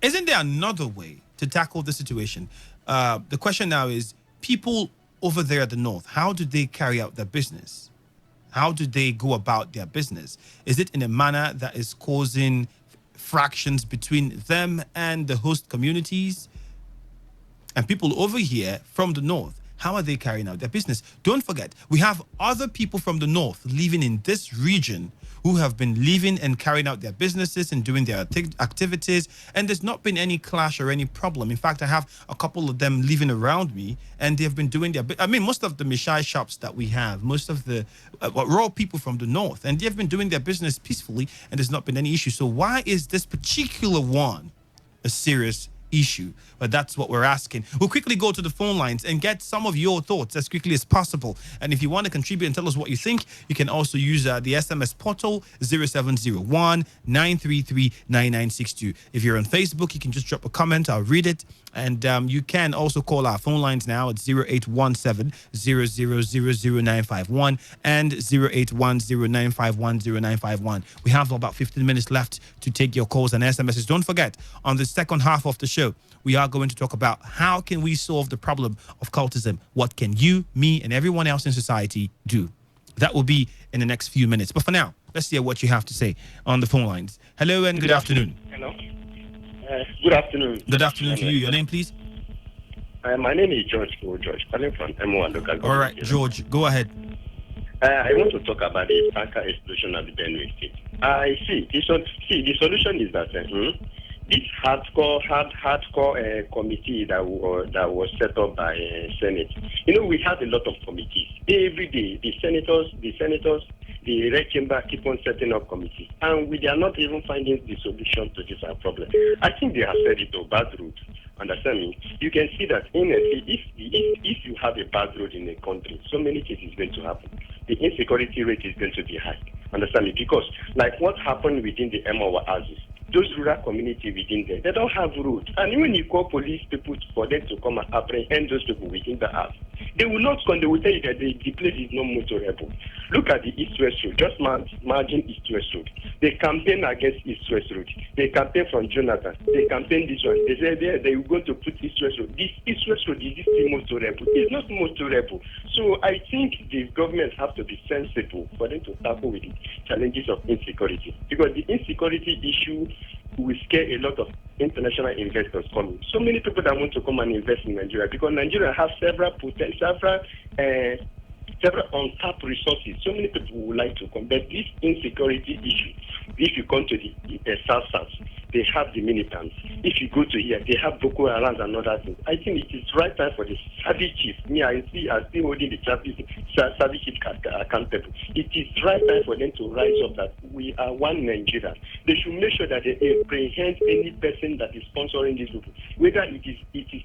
[SPEAKER 9] isn't there another way to tackle the situation? The question now is, people over there at the north, how do they carry out their business? How do they go about their business? Is it in a manner that is causing fractions between them and the host communities? And people over here from the north, how are they carrying out their business? Don't forget, we have other people from the north living in this region who have been living and carrying out their businesses and doing their activities, and there's not been any clash or any problem. In fact, I have a couple of them living around me, and they've been doing most of the Mishai shops that we have, most of the raw people from the north, and they've been doing their business peacefully, and there's not been any issue. So why is this particular one a serious issue? But that's what we're asking. We'll quickly go to the phone lines and get some of your thoughts as quickly as possible. And if you want to contribute and tell us what you think, you can also use the SMS portal 0701 933 9962. If you're on Facebook, you can just drop a comment. I'll read it. And you can also call our phone lines now at 0817 0000951 and 0810951091. We have about 15 minutes left to take your calls and SMSs. Don't forget, on the second half of the show, we are going to talk about how can we solve the problem of cultism. What can you, me, and everyone else in society do? That will be in the next few minutes. But for now, let's hear what you have to say on the phone lines. Hello and good afternoon.
[SPEAKER 10] Hello. Good afternoon.
[SPEAKER 9] Good afternoon to you. Your name, please?
[SPEAKER 10] My name is George. George, calling from M1 local government.
[SPEAKER 9] All right, George, go ahead.
[SPEAKER 10] I want to talk about the tanker explosion at the Benue State. I see. The solution is that this hardcore committee that was set up by Senate. We have a lot of committees every day. The senators, the red chamber keep on setting up committees, and we are not even finding the solution to this problem. I think they have said it to bad route. Understand me? You can see that if you have a bad road in a country, so many things is going to happen. The insecurity rate is going to be high. Understand me? Because like what happened within the Emawa houses, those rural community within there, they don't have road. And when you call police people for them to come and apprehend those people within the house, they will not come. They will tell you that the place is not motorable. Look at the East-West Road. Just margin East-West Road. They campaign against East-West Road. They campaign from Jonathan. They campaign this one. They say they will go to put East-West Road. This East-West Road, is this still motorable? It's not motorable. So I think the government have to be sensible for them to tackle with the challenges of insecurity. Because the insecurity issue will scare a lot of international investors coming. So many people that want to come and invest in Nigeria, because Nigeria has several untapped resources. So many people would like to combat this insecurity issue. If you come to the South, they have the militants. If you go to here, they have Boko Haram and other things. I think it is right time for the service chief. Me, I still holding the service chief accountable. It is right time for them to rise up that we are one Nigeria. They should make sure that they apprehend any person that is sponsoring this group. Whether it is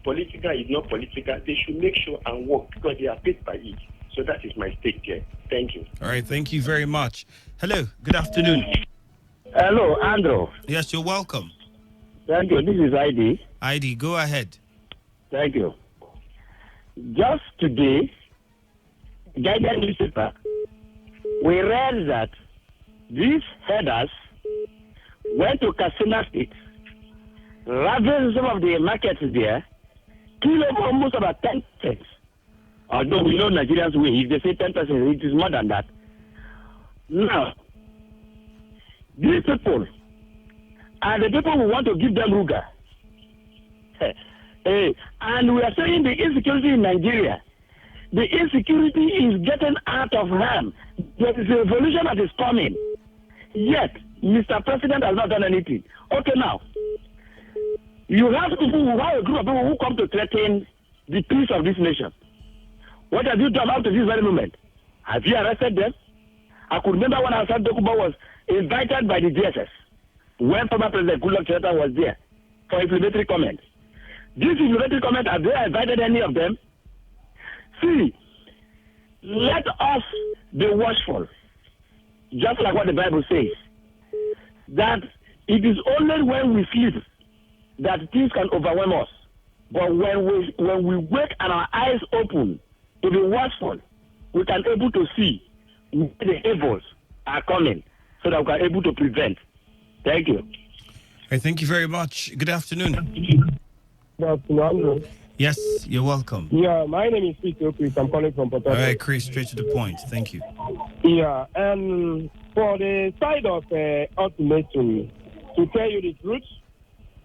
[SPEAKER 10] political, it's not political, they should make sure and work because they are paid by it. So that is my stake here. Thank you.
[SPEAKER 9] All right, thank you very much. Hello, good afternoon.
[SPEAKER 12] Hello, Andrew.
[SPEAKER 9] Yes, you're welcome.
[SPEAKER 12] Thank you. This is ID.
[SPEAKER 9] ID, go ahead.
[SPEAKER 12] Thank you. Just today, Guardian newspaper, we read that these headers went to Katsina State, ravaged some of the markets there, killed almost about 10%. Although we know Nigerians will, if they say 10%, it is more than that. Now, these people are the people who want to give them Ruga. And we are saying the insecurity in Nigeria, the insecurity is getting out of hand. There is a revolution that is coming. Yet, Mr. President has not done anything. Okay, now, you have people who have a group of people who come to threaten the peace of this nation. What have you done up to this very moment? Have you arrested them? I could remember when Hassan Dokuba was invited by the DSS, when former President Goodluck Jonathan was there for inflammatory comment. This inflammatory comment, have they invited any of them? See, let us be watchful, just like what the Bible says, that it is only when we sleep that things can overwhelm us. But when we wake and our eyes open to be watchful, we can able to see where the evils are coming, so that we are able to prevent. Thank you.
[SPEAKER 9] Hey, thank you very much. Good afternoon.
[SPEAKER 13] Good afternoon.
[SPEAKER 9] Yes, you're welcome.
[SPEAKER 13] Yeah, my name is Peter Chris. I'm calling from Port
[SPEAKER 9] All
[SPEAKER 13] Harcourt.
[SPEAKER 9] right, Chris, straight to the point. Thank you.
[SPEAKER 13] Yeah, and for the side of ultimatum, to tell you the truth,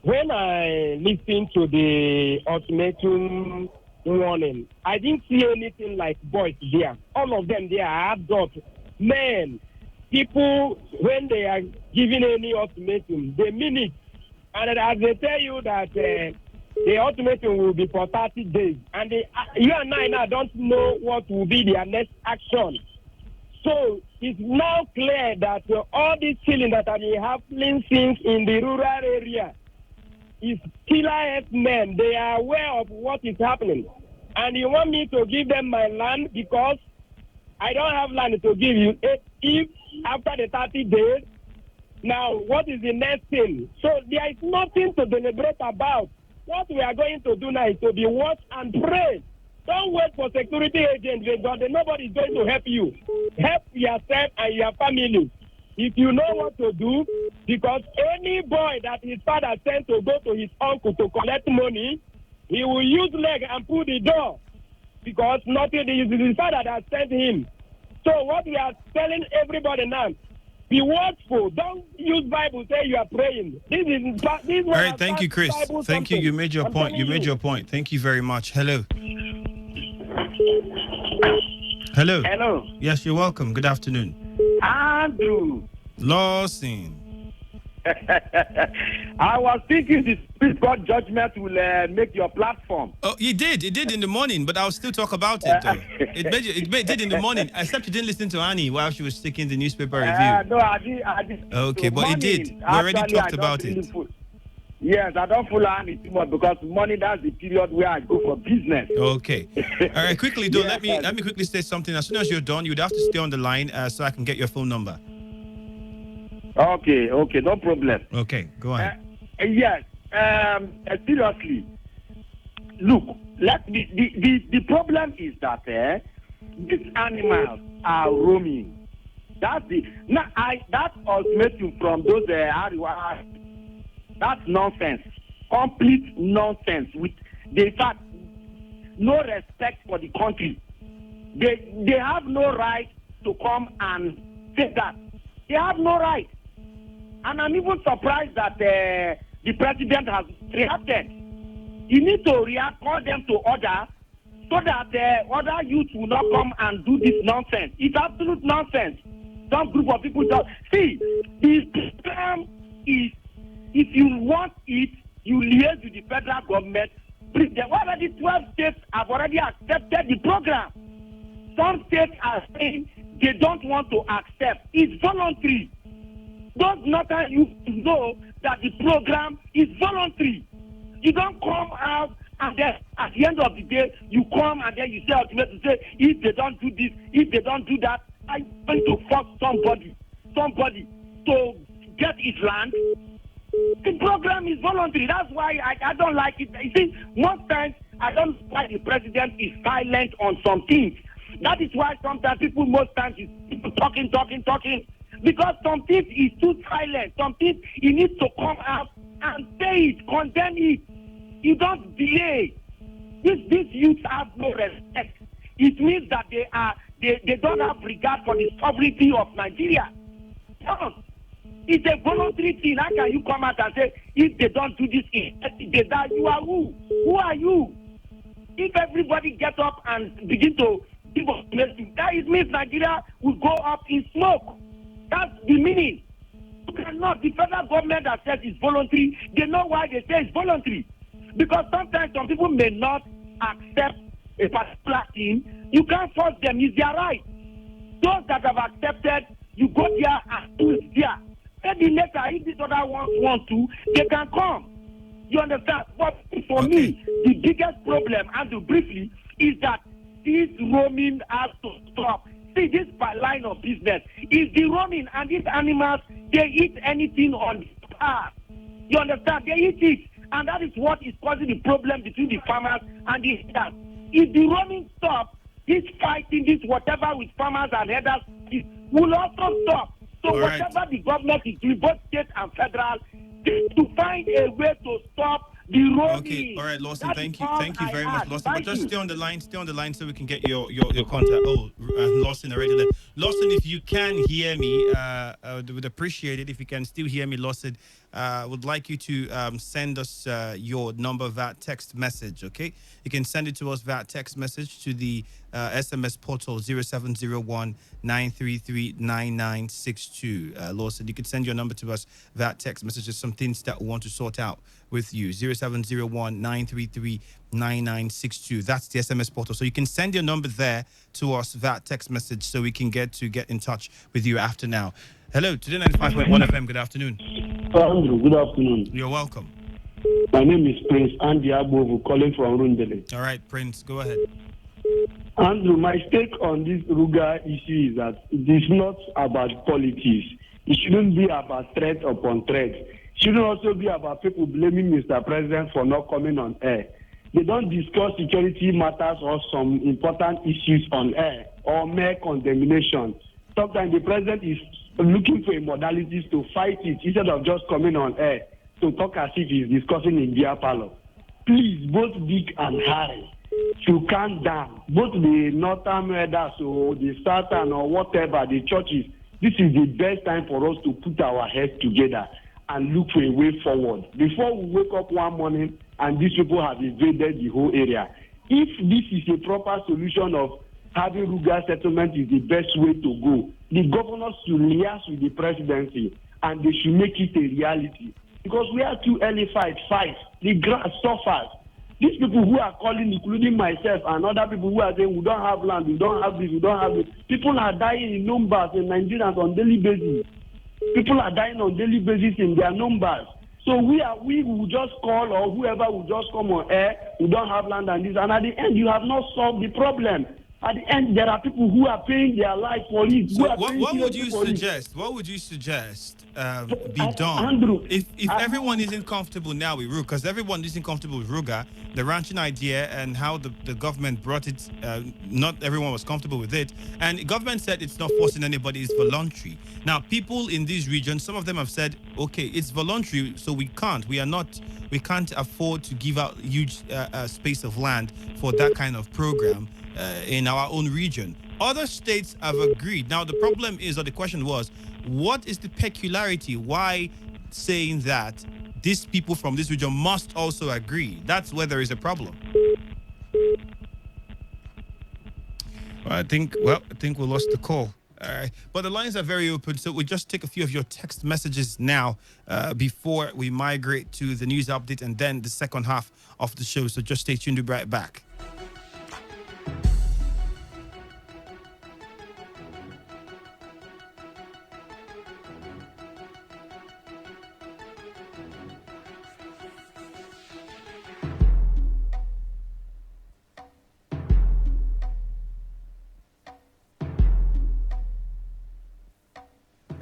[SPEAKER 13] when I listened to the ultimatum warning, I didn't see anything like boys there. All of them, they are adult men. People, when they are giving any ultimatum, they mean it. And as they tell you that the ultimatum will be for 30 days, and you and I now don't know what will be their next action. So it's now clear that all these killing that have been happening since in the rural area is killer men. They are aware of what is happening. And you want me to give them my land because I don't have land to give you. If after the 30 days, now what is the next thing? So there is nothing to deliberate about. What we are going to do now is to be watch and pray. Don't wait for security agents because nobody is going to help you. Help yourself and your family. If you know what to do, because any boy that his father sent to go to his uncle to collect money, he will use leg and pull the door because nothing is his father that sent him. So what we are telling everybody now, be watchful. Don't use Bible say you are praying. This
[SPEAKER 9] All right, thank you, Chris. Thank you. You made your point. You made your point. Thank you very much. Hello. Hello.
[SPEAKER 12] Hello.
[SPEAKER 9] Yes, you're welcome. Good afternoon.
[SPEAKER 12] Andrew.
[SPEAKER 9] Lawson.
[SPEAKER 12] I was thinking the Supreme Court judgment will make your platform.
[SPEAKER 9] Oh, it did. It did in the morning, but I'll still talk about it. It did in the morning, except you didn't listen to Annie while she was taking the newspaper review.
[SPEAKER 12] No, I did.
[SPEAKER 9] Okay,
[SPEAKER 12] so
[SPEAKER 9] but it did. We already talked about it.
[SPEAKER 12] Yes, I don't follow Annie too much because money, that's the period where I go for business.
[SPEAKER 9] Okay. All right, quickly, though,
[SPEAKER 12] Yes,
[SPEAKER 9] let me quickly say something. As soon as you're done, you'd have to stay on the line so I can get your phone number.
[SPEAKER 12] Okay, no problem.
[SPEAKER 9] Okay, go on.
[SPEAKER 12] Yes, seriously. Look, the problem is that these animals are roaming. That's that ultimatum from those Ariwa. That's nonsense, complete nonsense. With in fact, no respect for the country. They have no right to come and say that. They have no right. And I'm even surprised that the president has reacted. He needs to react, call them to order, so that other youth will not come and do this nonsense. It's absolute nonsense. Some group of people don't. See, the program is, if you want it, you liaise with the federal government. Already 12 states have already accepted the program. Some states are saying they don't want to accept. It's voluntary. Those northern youth know that the program is voluntary. You don't come out and then at the end of the day, you come and then you say ultimately say, if they don't do this, if they don't do that, I'm going to force somebody to get his land. The program is voluntary. That's why I don't like it. You see, most times I don't know why the president is silent on some things. That is why sometimes people, most times, is people talking. Because some things is too silent. Some things he needs to come out and say it, condemn it. You don't delay. These youths have no respect. It means that they don't have regard for the sovereignty of Nigeria. No. It's a voluntary thing. How can you come out and say, if they don't do this, they die? You are who? Who are you? If everybody gets up and begin to give us message, that it means Nigeria will go up in smoke. That's the meaning. You cannot. The federal government that says it's voluntary, they know why they say it's voluntary. Because sometimes some people may not accept a particular thing. You can't force them. It's their right. Those that have accepted, you go there and do it there. Maybe later, if these other ones want to, they can come. You understand? But for me, the biggest problem, and to briefly, is that this roaming has to stop. See, this line of business is the roaming, and these animals, they eat anything on the path. You understand? They eat it, and that is what is causing the problem between the farmers and the headers. If the roaming stops, this fighting, this whatever with farmers and headers, will also stop. So whatever the government is doing, both state and federal, is to find a way to stop the roaming.
[SPEAKER 9] Okay, all right, Lawson, thank you very
[SPEAKER 12] I
[SPEAKER 9] much,
[SPEAKER 12] add.
[SPEAKER 9] Lawson. But just
[SPEAKER 12] you.
[SPEAKER 9] stay on the line so we can get your contact. Oh, Lawson already left. Lawson, if you can hear me, would appreciate it if you can still hear me, Lawson. Would like you to send us your number via text message, okay? You can send it to us via text message to the SMS portal 0701 933 9962. Lawson, you can send your number to us via text message. There's some things that we want to sort out with you. 0701 933 9962. That's the SMS portal. So you can send your number there to us via text message so we can get in touch with you after now. Hello, Today 95.1 FM. Good afternoon.
[SPEAKER 3] Andrew, good afternoon.
[SPEAKER 9] You're welcome.
[SPEAKER 3] My name is Prince Andy Abovu, calling from Rundele.
[SPEAKER 9] All right, Prince, go ahead.
[SPEAKER 3] Andrew, my take on this Ruga issue is that it is not about politics. It shouldn't be about threat upon threat. It shouldn't also be about people blaming Mr. President for not coming on air. They don't discuss security matters or some important issues on air or mere condemnation. Sometimes the president is looking for modalities to fight it instead of just coming on air to talk as if he's discussing in beer parlor. Please, both Dick and Harry, to calm down. Both the northern elders or the southern or whatever, the churches, this is the best time for us to put our heads together and look for a way forward. Before we wake up one morning and these people have invaded the whole area. If this is a proper solution of having Ruga settlement is the best way to go, the governors should liaise with the presidency and they should make it a reality. Because we are too early fight. The grass suffers. These people who are calling, including myself and other people who are saying we don't have land, we don't have this, we don't have this. People are dying in numbers in Nigerians on daily basis. People are dying on daily basis in their numbers. So we will just call, or whoever will just come on air, we don't have land and this, and at the end you have not solved the problem. At the end, there are people who are paying their life for it.
[SPEAKER 9] So what would you suggest? What would you suggest be done?
[SPEAKER 3] Andrew,
[SPEAKER 9] if everyone isn't comfortable now with Ruga, because everyone isn't comfortable with Ruga, the ranching idea and how the government brought it, not everyone was comfortable with it. And the government said it's not forcing anybody, it's voluntary. Now, people in these regions, some of them have said, okay, it's voluntary, so we can't afford to give out huge space of land for that kind of program in our own region. Other states have agreed. Now, the problem is, or the question was, what is the peculiarity? Why saying that these people from this region must also agree? That's where there is a problem. I think we lost the call. All right. But the lines are very open, so we'll just take a few of your text messages now before we migrate to the news update and then the second half of the show. So just stay tuned. We'll be right back.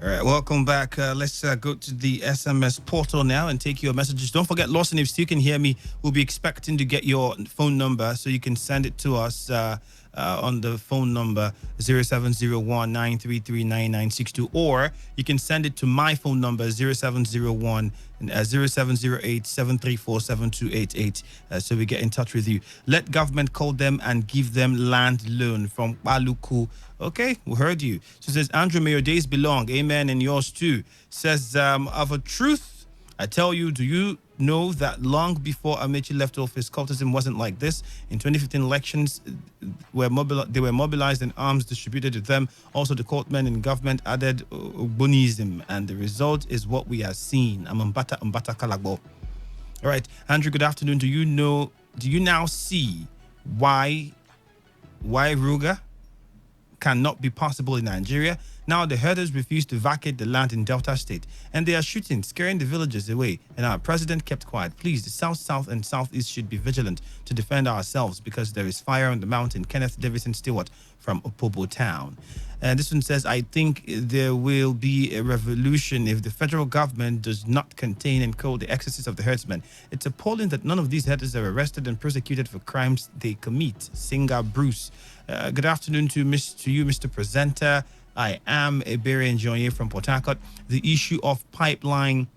[SPEAKER 9] All All right, welcome back. Let's go to the SMS portal now and take your messages. Don't forget, Lawson, if you can hear me, we'll be expecting to get your phone number so you can send it to us on the phone number 0701-933-9962, or you can send it to my phone number 0708-734-7288 so we get in touch with you. Let government call them and give them land loan from Baluku. Okay, we heard you. So says, Andrew, may your days be long. Amen, and yours too. Says, of a truth, I tell you, do you know that long before Amechi left office, cultism wasn't like this? In 2015 elections, they were mobilized and arms distributed to them. Also, the courtmen in government added Ogbonism, and the result is what we are seeing. I'm Mbata Kalagbo. All right, Andrew, good afternoon. Do you now see why Ruga cannot be possible in Nigeria? Now the herders refuse to vacate the land in Delta State, and they are shooting, scaring the villagers away, and our president kept quiet. Please, the South, and Southeast should be vigilant to defend ourselves because there is fire on the mountain. Kenneth Davison Stewart from Opobo Town. And this one says, I think there will be a revolution if the federal government does not contain and curb the excesses of the herdsmen. It's appalling that none of these herders are arrested and prosecuted for crimes they commit. Singer Bruce. Good afternoon to you, Mr. Presenter. I am Ebere Njoye from Port Harcourt. The issue of pipeline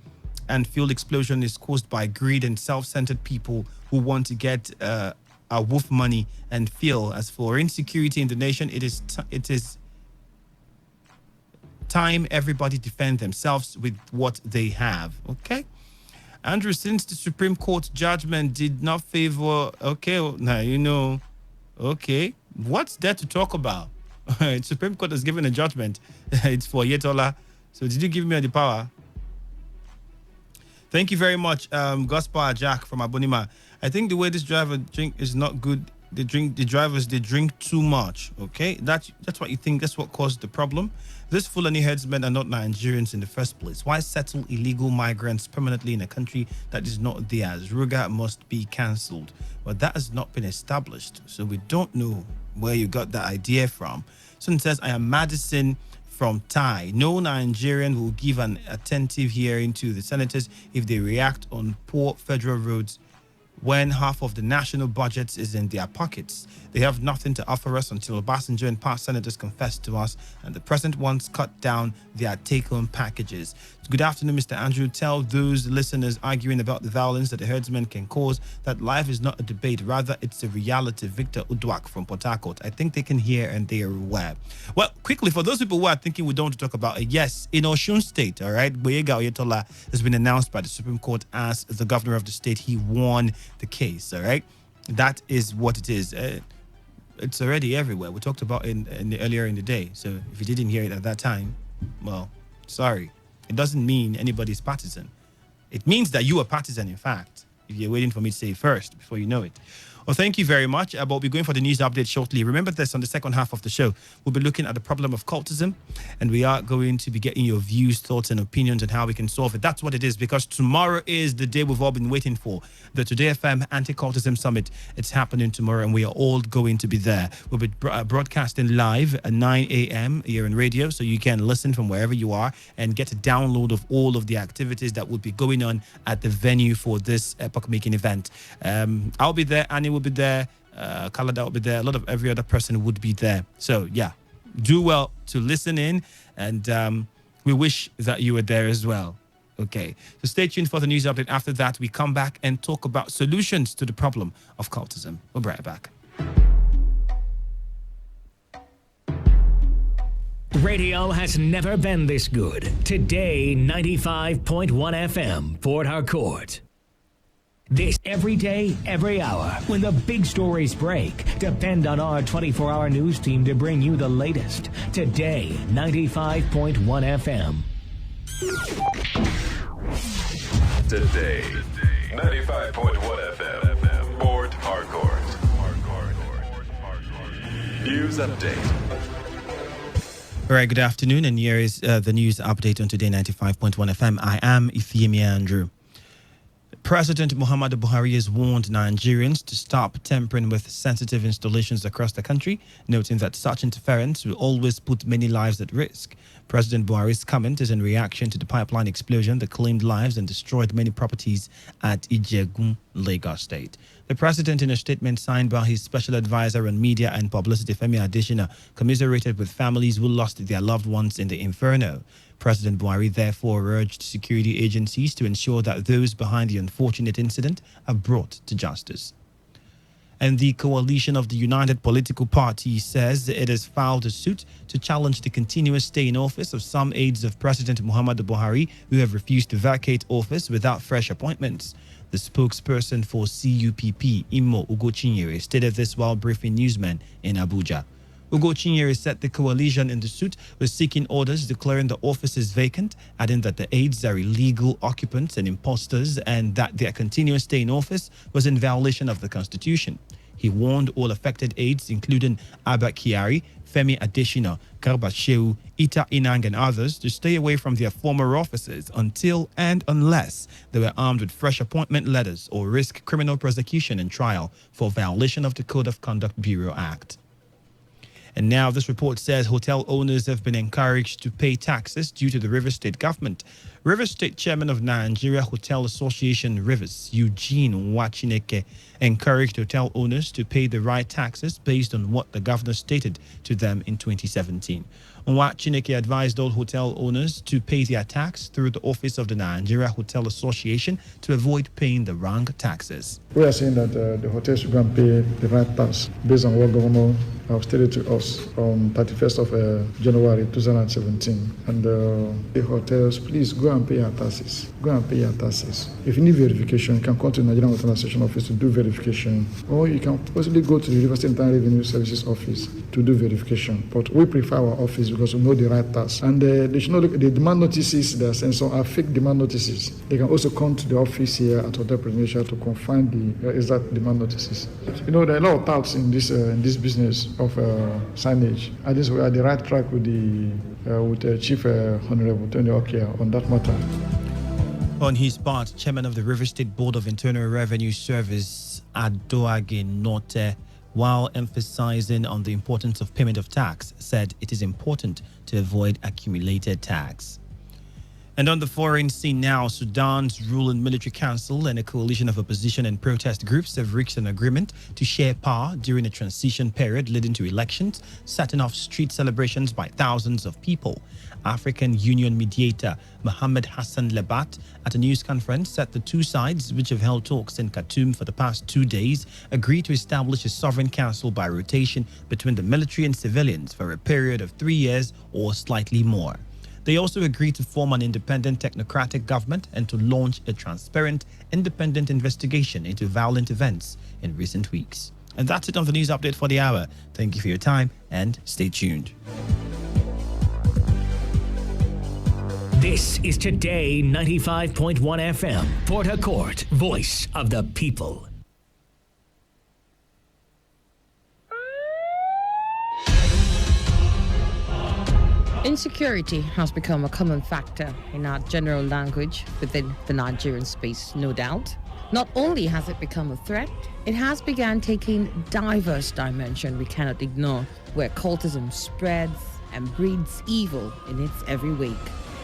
[SPEAKER 9] and fuel explosion is caused by greed and self-centered people who want to get our wolf money and feel. As for insecurity in the nation, it is time everybody defend themselves with what they have. Okay, Andrew, since the Supreme Court judgment did not favor, okay, what's there to talk about? Supreme Court has given a judgment. It's for Yetola. So did you give me the power? Thank you very much, Gospel Jack from Abonima. I think the way this driver drink is not good. The drivers drink too much. Okay, that's what you think. That's what caused the problem. These Fulani herdsmen are not Nigerians in the first place. Why settle illegal migrants permanently in a country that is not theirs? Ruga must be cancelled. But that has not been established, so we don't know where you got that idea from. Someone says, I am Madison from Thai. No Nigerian will give an attentive hearing to the senators if they react on poor federal roads when half of the national budget is in their pockets. They have nothing to offer us until Obasanjo and past senators confess to us and the present ones cut down their take-home packages. Good afternoon, Mr. Andrew. Tell those listeners arguing about the violence that the herdsmen can cause that life is not a debate, rather it's a reality. Victor Udwak from Port Harcourt. I think they can hear and they are aware. Well, quickly, for those people who are thinking we don't want to talk about it, yes, in Osun State, all right, Boyega Oyetola has been announced by the Supreme Court as the governor of the state. He won the case, all right? That is what it is. It's already everywhere. We talked about it earlier in the day. So if you didn't hear it at that time, well, sorry. It doesn't mean anybody's partisan. It means that you are partisan, in fact, if you're waiting for me to say it first before you know it. Well, thank you very much. We'll be going for the news update shortly. Remember this, on the second half of the show, we'll be looking at the problem of cultism, and we are going to be getting your views, thoughts, and opinions on how we can solve it. That's what it is, because tomorrow is the day we've all been waiting for, the Today FM Anti-Cultism Summit. It's happening tomorrow, and we are all going to be there. We'll be broadcasting live at 9 a.m. here on radio, so you can listen from wherever you are and get a download of all of the activities that will be going on at the venue for this epoch-making event. I'll be there, Annie will be there, Kalada will be there, a lot of every other person would be there. So yeah, do well to listen in, and we wish that you were there as well. Okay, so stay tuned for the news update. After that, we come back and talk about solutions to the problem of cultism. We'll be right back.
[SPEAKER 2] Radio has never been this good. Today, 95.1 FM, Port Harcourt. This every day, every hour, when the big stories break. Depend on our 24-hour news team to bring you the latest. Today, 95.1 FM.
[SPEAKER 14] Today, 95.1 FM, Port Harcourt. News update.
[SPEAKER 9] All right, good afternoon, and here is the news update on Today 95.1 FM. I am Ifeemi Andrew. President Muhammadu Buhari has warned Nigerians to stop tampering with sensitive installations across the country, noting that such interference will always put many lives at risk. President Buhari's comment is in reaction to the pipeline explosion that claimed lives and destroyed many properties at Ijegun, Lagos State. The president, in a statement signed by his special advisor on media and publicity, Femi Adesina, commiserated with families who lost their loved ones in the inferno. President Buhari therefore urged security agencies to ensure that those behind the unfortunate incident are brought to justice. And the coalition of the United Political Parties says it has filed a suit to challenge the continuous stay in office of some aides of President Muhammadu Buhari who have refused to vacate office without fresh appointments. The spokesperson for CUPP, Imo Ugochinyere, stated this while briefing newsmen in Abuja. Ugochinyere said the coalition in the suit was seeking orders declaring the offices vacant, adding that the aides are illegal occupants and impostors and that their continuous stay in office was in violation of the Constitution. He warned all affected aides, including Abba Kyari, Femi Adesina, Garba Shehu, Ita Inang and others, to stay away from their former offices until and unless they were armed with fresh appointment letters or risk criminal prosecution and trial for violation of the Code of Conduct Bureau Act. And now this report says hotel owners have been encouraged to pay taxes due to the Rivers State government. Rivers State Chairman of Nigeria Hotel Association Rivers, Eugene Wachineke, encouraged hotel owners to pay the right taxes based on what the governor stated to them in 2017. Wachineke advised all hotel owners to pay their tax through the office of the Nigeria Hotel Association to avoid paying the wrong taxes.
[SPEAKER 1] We are saying that the hotels should go and pay the right tax based on what governor have stated to us from 31st of January 2017. And the hotels, please go and pay your taxes. Go and pay your taxes. If you need verification, you can come to the Nigerian Hotel Association office to do verification, or you can possibly go to the Rivers State Internal Revenue Services office to do verification. But we prefer our office because we know the right tax. And they should know the demand notices they are sent, so are fake demand notices. They can also come to the office here at Hotel Presidential to confirm the exact demand notices. You know, there are a lot of touts in this business of signage. I think we are the right track with the Chief Honorable Tony Okia on that matter.
[SPEAKER 9] On his part, Chairman of the River State Board of Internal Revenue Service, Adoage Note, while emphasizing on the importance of payment of tax, said it is important to avoid accumulated tax. And on the foreign scene now, Sudan's ruling military council and a coalition of opposition and protest groups have reached an agreement to share power during a transition period leading to elections, setting off street celebrations by thousands of people. African Union mediator Mohamed Hassan Lebat at a news conference said the two sides, which have held talks in Khartoum for the past 2 days, agreed to establish a sovereign council by rotation between the military and civilians for a period of 3 years or slightly more. They also agreed to form an independent technocratic government and to launch a transparent, independent investigation into violent events in recent weeks. And that's it on the news update for the hour. Thank you for your time and stay tuned.
[SPEAKER 2] This is Today 95.1 FM, Port Harcourt, voice of the people.
[SPEAKER 15] Insecurity has become a common factor in our general language within the Nigerian space, no doubt. Not only has it become a threat, it has begun taking diverse dimension we cannot ignore, where cultism spreads and breeds evil in its every wake.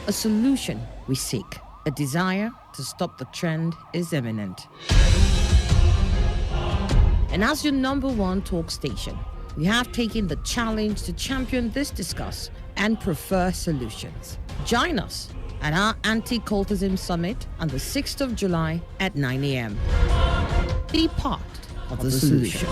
[SPEAKER 15] A solution we seek, a desire to stop the trend is imminent. And as your number one talk station, we have taken the challenge to champion this discourse and prefer solutions. Join us at our Anti-Cultism Summit on the 6th of July at 9 a.m. Be part of the solution.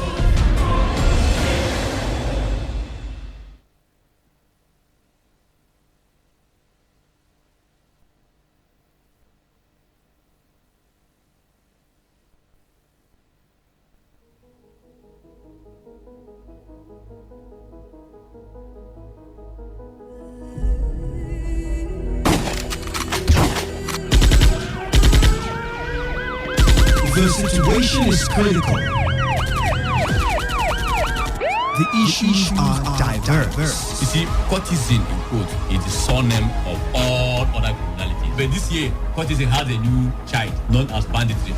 [SPEAKER 4] The situation is critical. The issues are diverse.
[SPEAKER 29] You see, courtesan, in quote, is the surname of all other criminalities. But this year, courtesan has a new child known as banditry.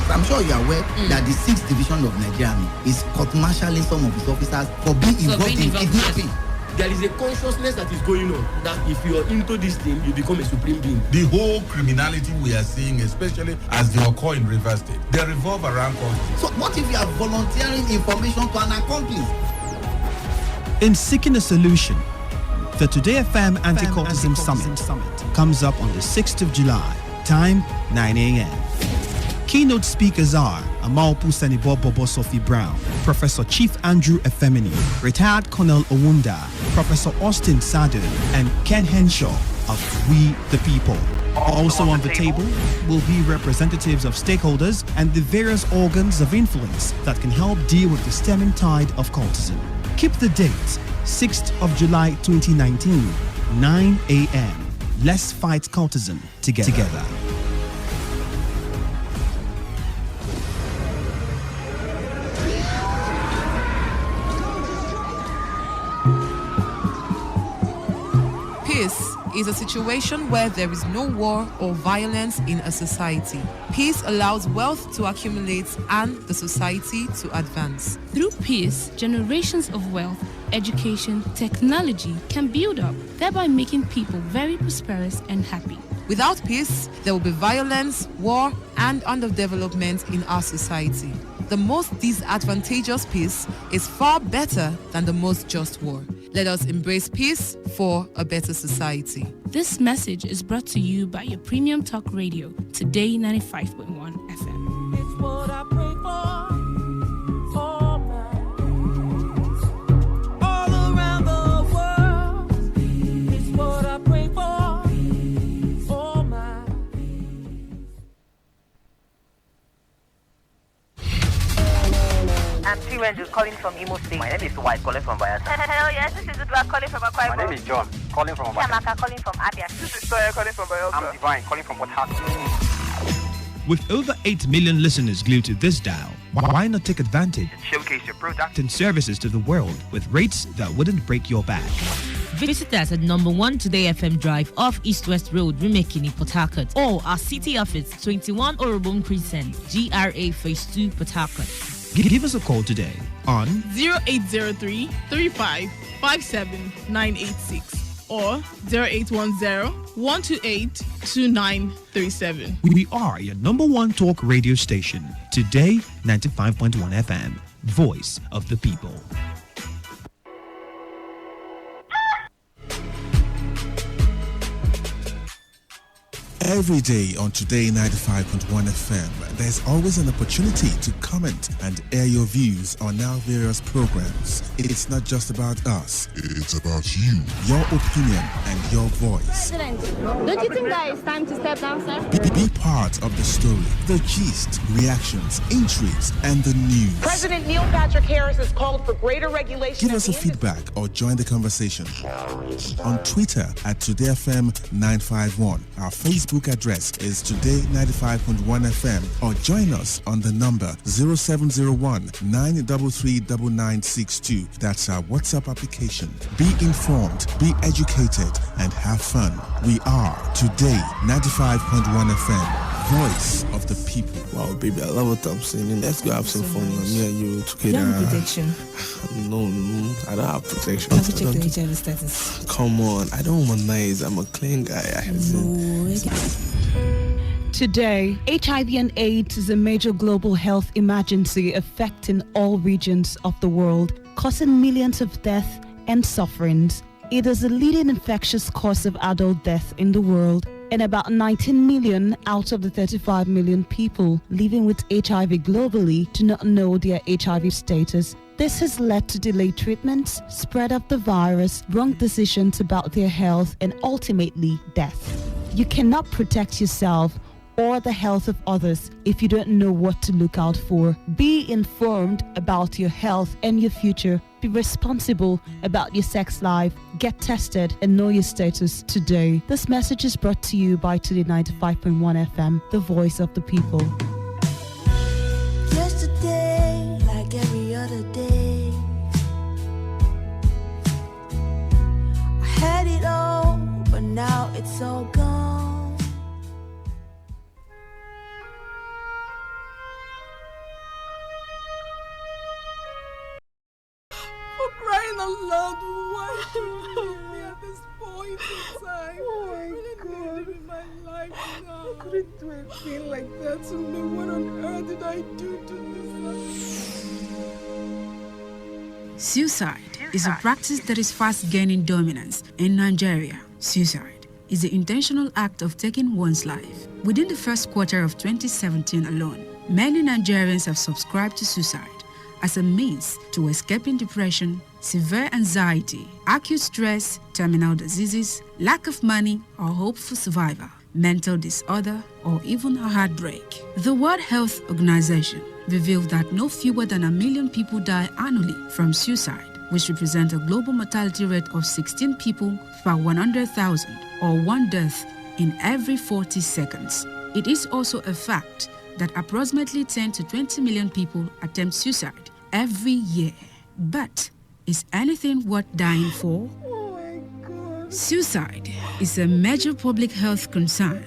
[SPEAKER 30] I'm sure you are aware that the 6th Division of Nigeria Army is court-martialing some of its officers for being involved in kidnapping.
[SPEAKER 7] There is a consciousness that is going on that if you are into this thing, you become a supreme being.
[SPEAKER 8] The whole criminality we are seeing, especially as they occur in Rivers State, they revolve around culture.
[SPEAKER 30] So what if you are volunteering information to an accomplice?
[SPEAKER 4] In seeking a solution, the Today FM Anti-Cultism Summit comes up on the 6th of July, time 9 a.m. Keynote speakers are Amalpu Senibo Bobo Sophie Brown, Professor Chief Andrew Efemini, Retired Colonel Owunda, Professor Austin Sadu, and Ken Henshaw of We the People. Also on the table will be representatives of stakeholders and the various organs of influence that can help deal with the stemming tide of cultism. Keep the date, 6th of July 2019, 9 a.m. Let's fight cultism together.
[SPEAKER 6] Peace is a situation where there is no war or violence in a society. Peace allows wealth to accumulate and the society to advance.
[SPEAKER 16] Through peace, generations of wealth, education, technology can build up, thereby making people very prosperous and happy.
[SPEAKER 6] Without peace, there will be violence, war, and underdevelopment in our society. The most disadvantageous peace is far better than the most just war. Let us embrace peace for a better society.
[SPEAKER 16] This message is brought to you by your premium talk radio, Today 95.1 FM.
[SPEAKER 11] It's what I pray for all around the world. It's what I pray for my.
[SPEAKER 28] I'm Tiwendu calling from Imo State.
[SPEAKER 17] My name is White calling from Bayelsa.
[SPEAKER 28] Hello, yes, this is Udwa calling from Akwa Ibom.
[SPEAKER 17] My name is John calling from Obaka.
[SPEAKER 28] Shamaka calling from Abia.
[SPEAKER 17] This is Toya calling from Bayelsa. I'm Divine calling from Port Harcourt.
[SPEAKER 4] With over 8 million listeners glued to this dial, why not take advantage
[SPEAKER 17] Showcase your product
[SPEAKER 4] and services to the world with rates that wouldn't break your back?
[SPEAKER 18] Visit us at number 1 Today FM Drive off East West Road, Rumekini, Port Harcourt, or our city office, 21 Orobon Crescent, GRA Phase 2, Port Harcourt.
[SPEAKER 4] Give us a call today on
[SPEAKER 19] 0803 35 57 986 or 0810 128 2937.
[SPEAKER 4] We are your number 1 talk radio station, Today 95.1 FM, voice of the people.
[SPEAKER 20] Every day on Today 95.1 FM, there's always an opportunity to comment and air your views on our various programs. It's not just about us, it's about you, your opinion, and your voice.
[SPEAKER 21] President, don't you think that it's time to step down, sir?
[SPEAKER 20] Be part of the story, the gist, reactions, intrigues, and the news.
[SPEAKER 22] President Neil Patrick Harris has called for greater regulation.
[SPEAKER 20] Give us a feedback or join the conversation on Twitter at TodayFM951. Our Facebook address is Today95.1 FM, or join us on the number 0701 933 9962. That's our WhatsApp application. Be informed, be educated, and have fun. We are Today 95.1 FM. Voice of the people.
[SPEAKER 26] Wow, baby, I love what I'm saying. Let's go have some fun. Me and you together.
[SPEAKER 21] You have protection?
[SPEAKER 26] No, I don't have protection.
[SPEAKER 21] Have you checked the HIV status?
[SPEAKER 26] Come on, I don't womanize. I'm a clean guy.
[SPEAKER 23] Today, HIV and AIDS is a major global health emergency affecting all regions of the world, causing millions of deaths and sufferings. It is the leading infectious cause of adult death in the world, and about 19 million out of the 35 million people living with HIV globally do not know their HIV status. This has led to delayed treatments, spread of the virus, wrong decisions about their health, and ultimately death. You cannot protect yourself or the health of others if you don't know what to look out for. Be informed about your health and your future. Be responsible about your sex life. Get tested and know your status today. This message is brought to you by Today 95.1 FM, the voice of the people.
[SPEAKER 11] Yesterday, like every other day, I had it all, but now it's all gone.
[SPEAKER 21] out loud, why should you leave me at this point in time? Oh my God. In my life now. How could it do a thing like that to me? What on earth did I do to this?
[SPEAKER 1] Suicide is a practice that is fast gaining dominance in Nigeria. Suicide is the intentional act of taking one's life. Within the first quarter of 2017 alone, many Nigerians have subscribed to suicide as a means to escaping depression, severe anxiety, acute stress, terminal diseases, lack of money or hope for survival, mental disorder, or even a heartbreak. The World Health Organization revealed that no fewer than 1 million people die annually from suicide, which represents a global mortality rate of 16 people per 100,000, or 1 death in every 40 seconds. It is also a fact that approximately 10 to 20 million people attempt suicide every year. But is anything worth dying for?
[SPEAKER 21] Oh my God.
[SPEAKER 1] Suicide is a major public health concern,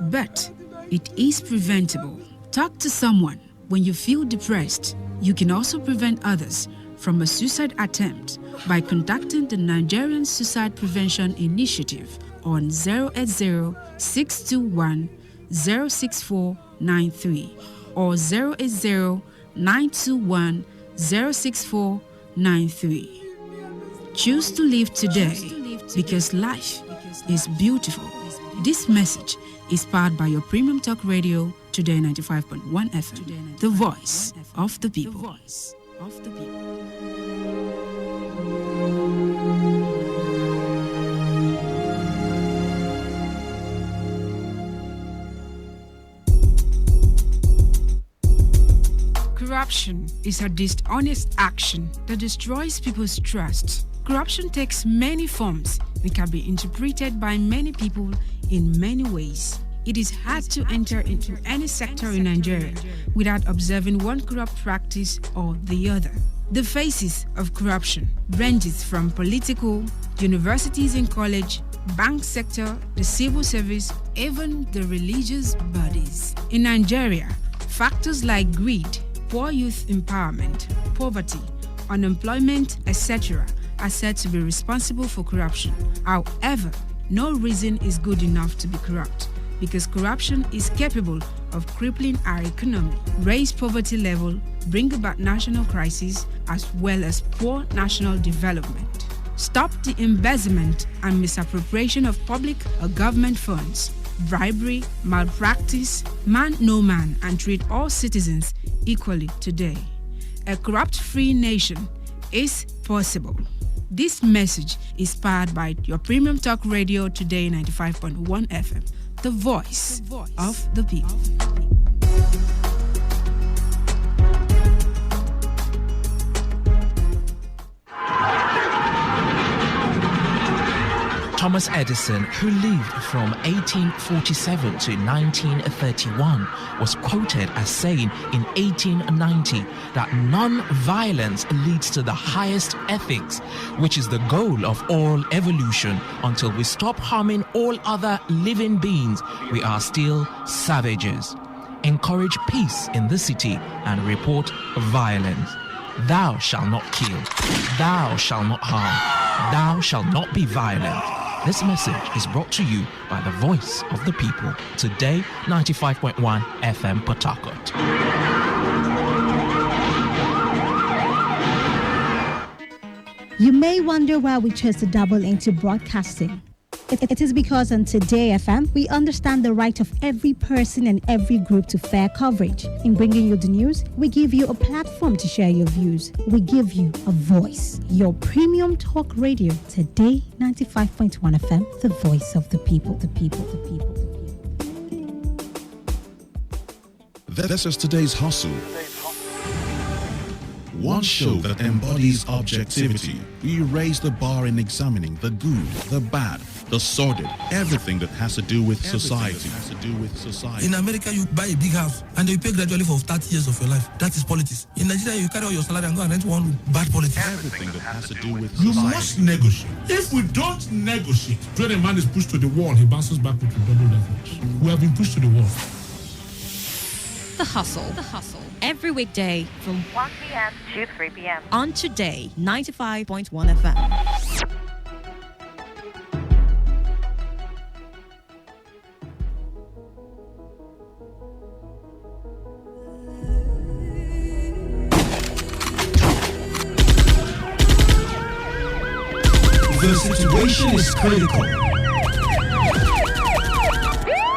[SPEAKER 1] but it is preventable. Talk to someone when you feel depressed. You can also prevent others from a suicide attempt by contacting the Nigerian Suicide Prevention Initiative on 080-621-06493 or 080-921-06493. Choose to live today because life is beautiful. This message is powered by your premium talk radio, Today95.1 FM, the voice of the people. Corruption is a dishonest action that destroys people's trust. Corruption takes many forms and can be interpreted by many people in many ways. It is hard to enter into any sector in Nigeria without observing one corrupt practice or the other. The faces of corruption ranges from political, universities and college, bank sector, the civil service, even the religious bodies. In Nigeria, factors like greed, poor youth empowerment, poverty, unemployment, etc. are said to be responsible for corruption. However, no reason is good enough to be corrupt, because corruption is capable of crippling our economy, raise poverty level, bring about national crises, as well as poor national development. Stop the embezzlement and misappropriation of public or government funds, bribery, malpractice, man no man, and treat all citizens equally today. A corrupt-free nation is possible. This message is powered by your premium talk radio, Today 95.1 FM, the voice of the people.
[SPEAKER 3] Thomas Edison, who lived from 1847 to 1931, was quoted as saying in 1890 that non-violence leads to the highest ethics, which is the goal of all evolution. Until we stop harming all other living beings, we are still savages. Encourage peace in the city and report violence. Thou shalt not kill. Thou shalt not harm. Thou shalt not be violent. This message is brought to you by the voice of the people. Today, 95.1 FM Port Harcourt.
[SPEAKER 5] You may wonder why we chose to double into broadcasting. It is because on Today FM, we understand the right of every person and every group to fair coverage. In bringing you the news, we give you a platform to share your views. We give you a voice. Your premium talk radio, Today 95.1 FM, the voice of the people, the people, the people, the people.
[SPEAKER 20] This is today's hustle. One show that embodies objectivity. We raise the bar in examining the good, the bad, the sordid, everything that has to do with society.
[SPEAKER 26] In America, you buy a big house and you pay gradually for 30 years of your life. That is politics. In Nigeria, you carry all your salary and go and rent one room. Bad politics.
[SPEAKER 20] Everything that has to do with
[SPEAKER 8] You
[SPEAKER 20] society.
[SPEAKER 8] must negotiate. If we don't negotiate, when a man is pushed to the wall, he bounces back with double levels. We have been pushed to the wall.
[SPEAKER 2] The Hustle. Every weekday from
[SPEAKER 28] 1 p.m. to 3 p.m.
[SPEAKER 2] on Today 95.1 FM.
[SPEAKER 4] The situation is critical.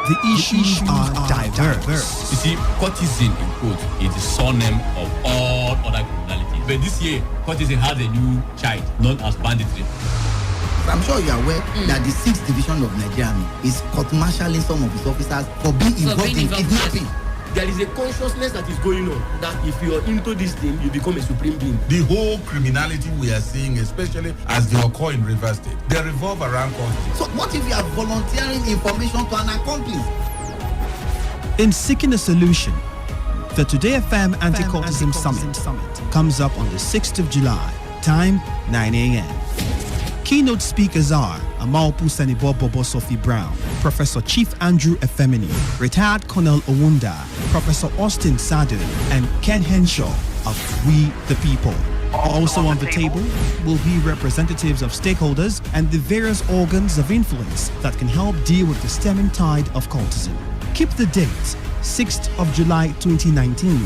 [SPEAKER 4] The issues are diverse.
[SPEAKER 29] You see, courtesan in quote is the surname of all other criminalities. But this year, courtesan has a new child known as banditry.
[SPEAKER 30] I'm sure you are aware that the 6th Division of Nigeria Army is court-martialing some of its officers for being involved in kidnapping.
[SPEAKER 7] There is a consciousness that is going on that if you are into this thing, you become a supreme being.
[SPEAKER 8] The whole criminality we are seeing, especially as they occur in Rivers State, they revolve around culture.
[SPEAKER 30] So what if you are volunteering information to an accomplice?
[SPEAKER 4] In seeking a solution, the Today FM Anti-Cultism Summit comes up on the 6th of July, time 9 a.m. Keynote speakers are Amalpu Senibo Bobo Sophie Brown, Professor Chief Andrew Efemini, Retired Colonel Owunda, Professor Austin Sadu, and Ken Henshaw of We the People. Also on the table will be representatives of stakeholders and the various organs of influence that can help deal with the stemming tide of cultism. Keep the date, 6th of July 2019,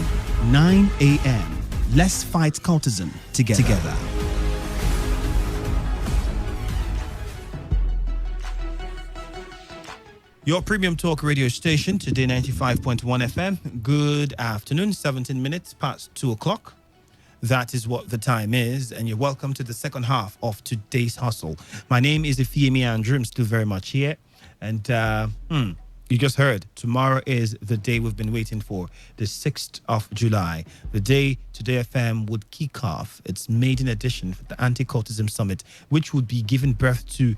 [SPEAKER 4] 9 a.m. Let's fight cultism together. Your premium talk radio station, Today 95.1 FM. Good afternoon, 17 minutes past 2 o'clock. That is what the time is, and you're welcome to the second half of today's hustle. My name is Ifeemi Andrew. I'm still very much here. And you just heard, tomorrow is the day we've been waiting for, the 6th of July, the day Today FM would kick off its maiden edition for the Anti-Cultism Summit, which would be giving birth to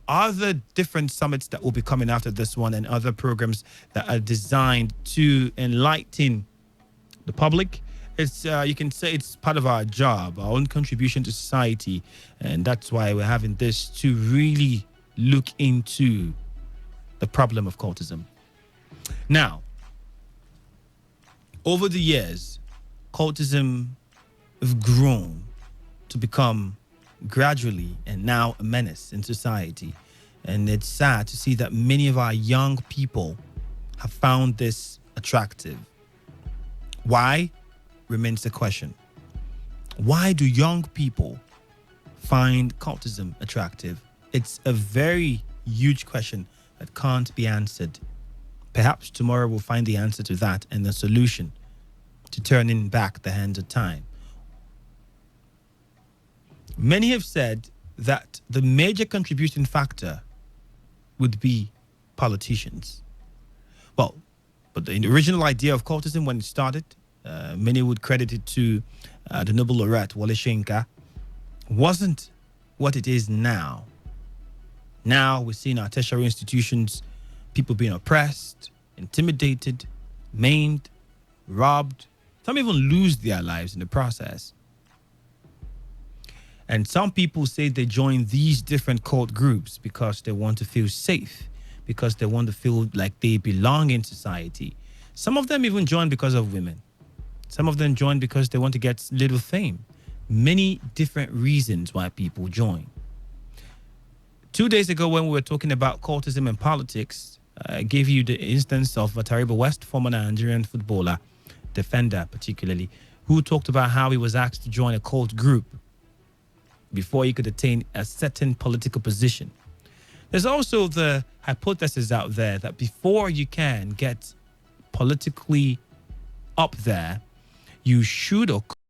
[SPEAKER 4] other different summits that will be coming after this one and other programs that are designed to enlighten the public. It's you can say it's part of our job, our own contribution to society, and that's why we're having this to really look into the problem of cultism. Now, over the years, cultism has grown to become gradually and now a menace in society. And it's sad to see that many of our young people have found this attractive. Why? Remains the question. Why do young people find cultism attractive? It's a very huge question that can't be answered. Perhaps tomorrow we'll find the answer to that and the solution to turning back the hands of time. Many have said that the major contributing factor would be politicians. Well, but the original idea of cultism when it started, many would credit it to the Nobel laureate Wole Soyinka, wasn't what it is now. Now we're seeing our tertiary institutions, people being oppressed, intimidated, maimed, robbed. Some even lose their lives in the process. And some people say they join these different cult groups because they want to feel safe, because they want to feel like they belong in society. Some of them even join because of women. Some of them join because they want to get little fame. Many different reasons why people join. 2 days ago, when we were talking about cultism and politics, I gave you the instance of Taribo West, former Nigerian footballer, defender particularly, who talked about how he was asked to join a cult group before he could attain a certain political position. There's also the hypothesis out there that before you can get politically up there, you should or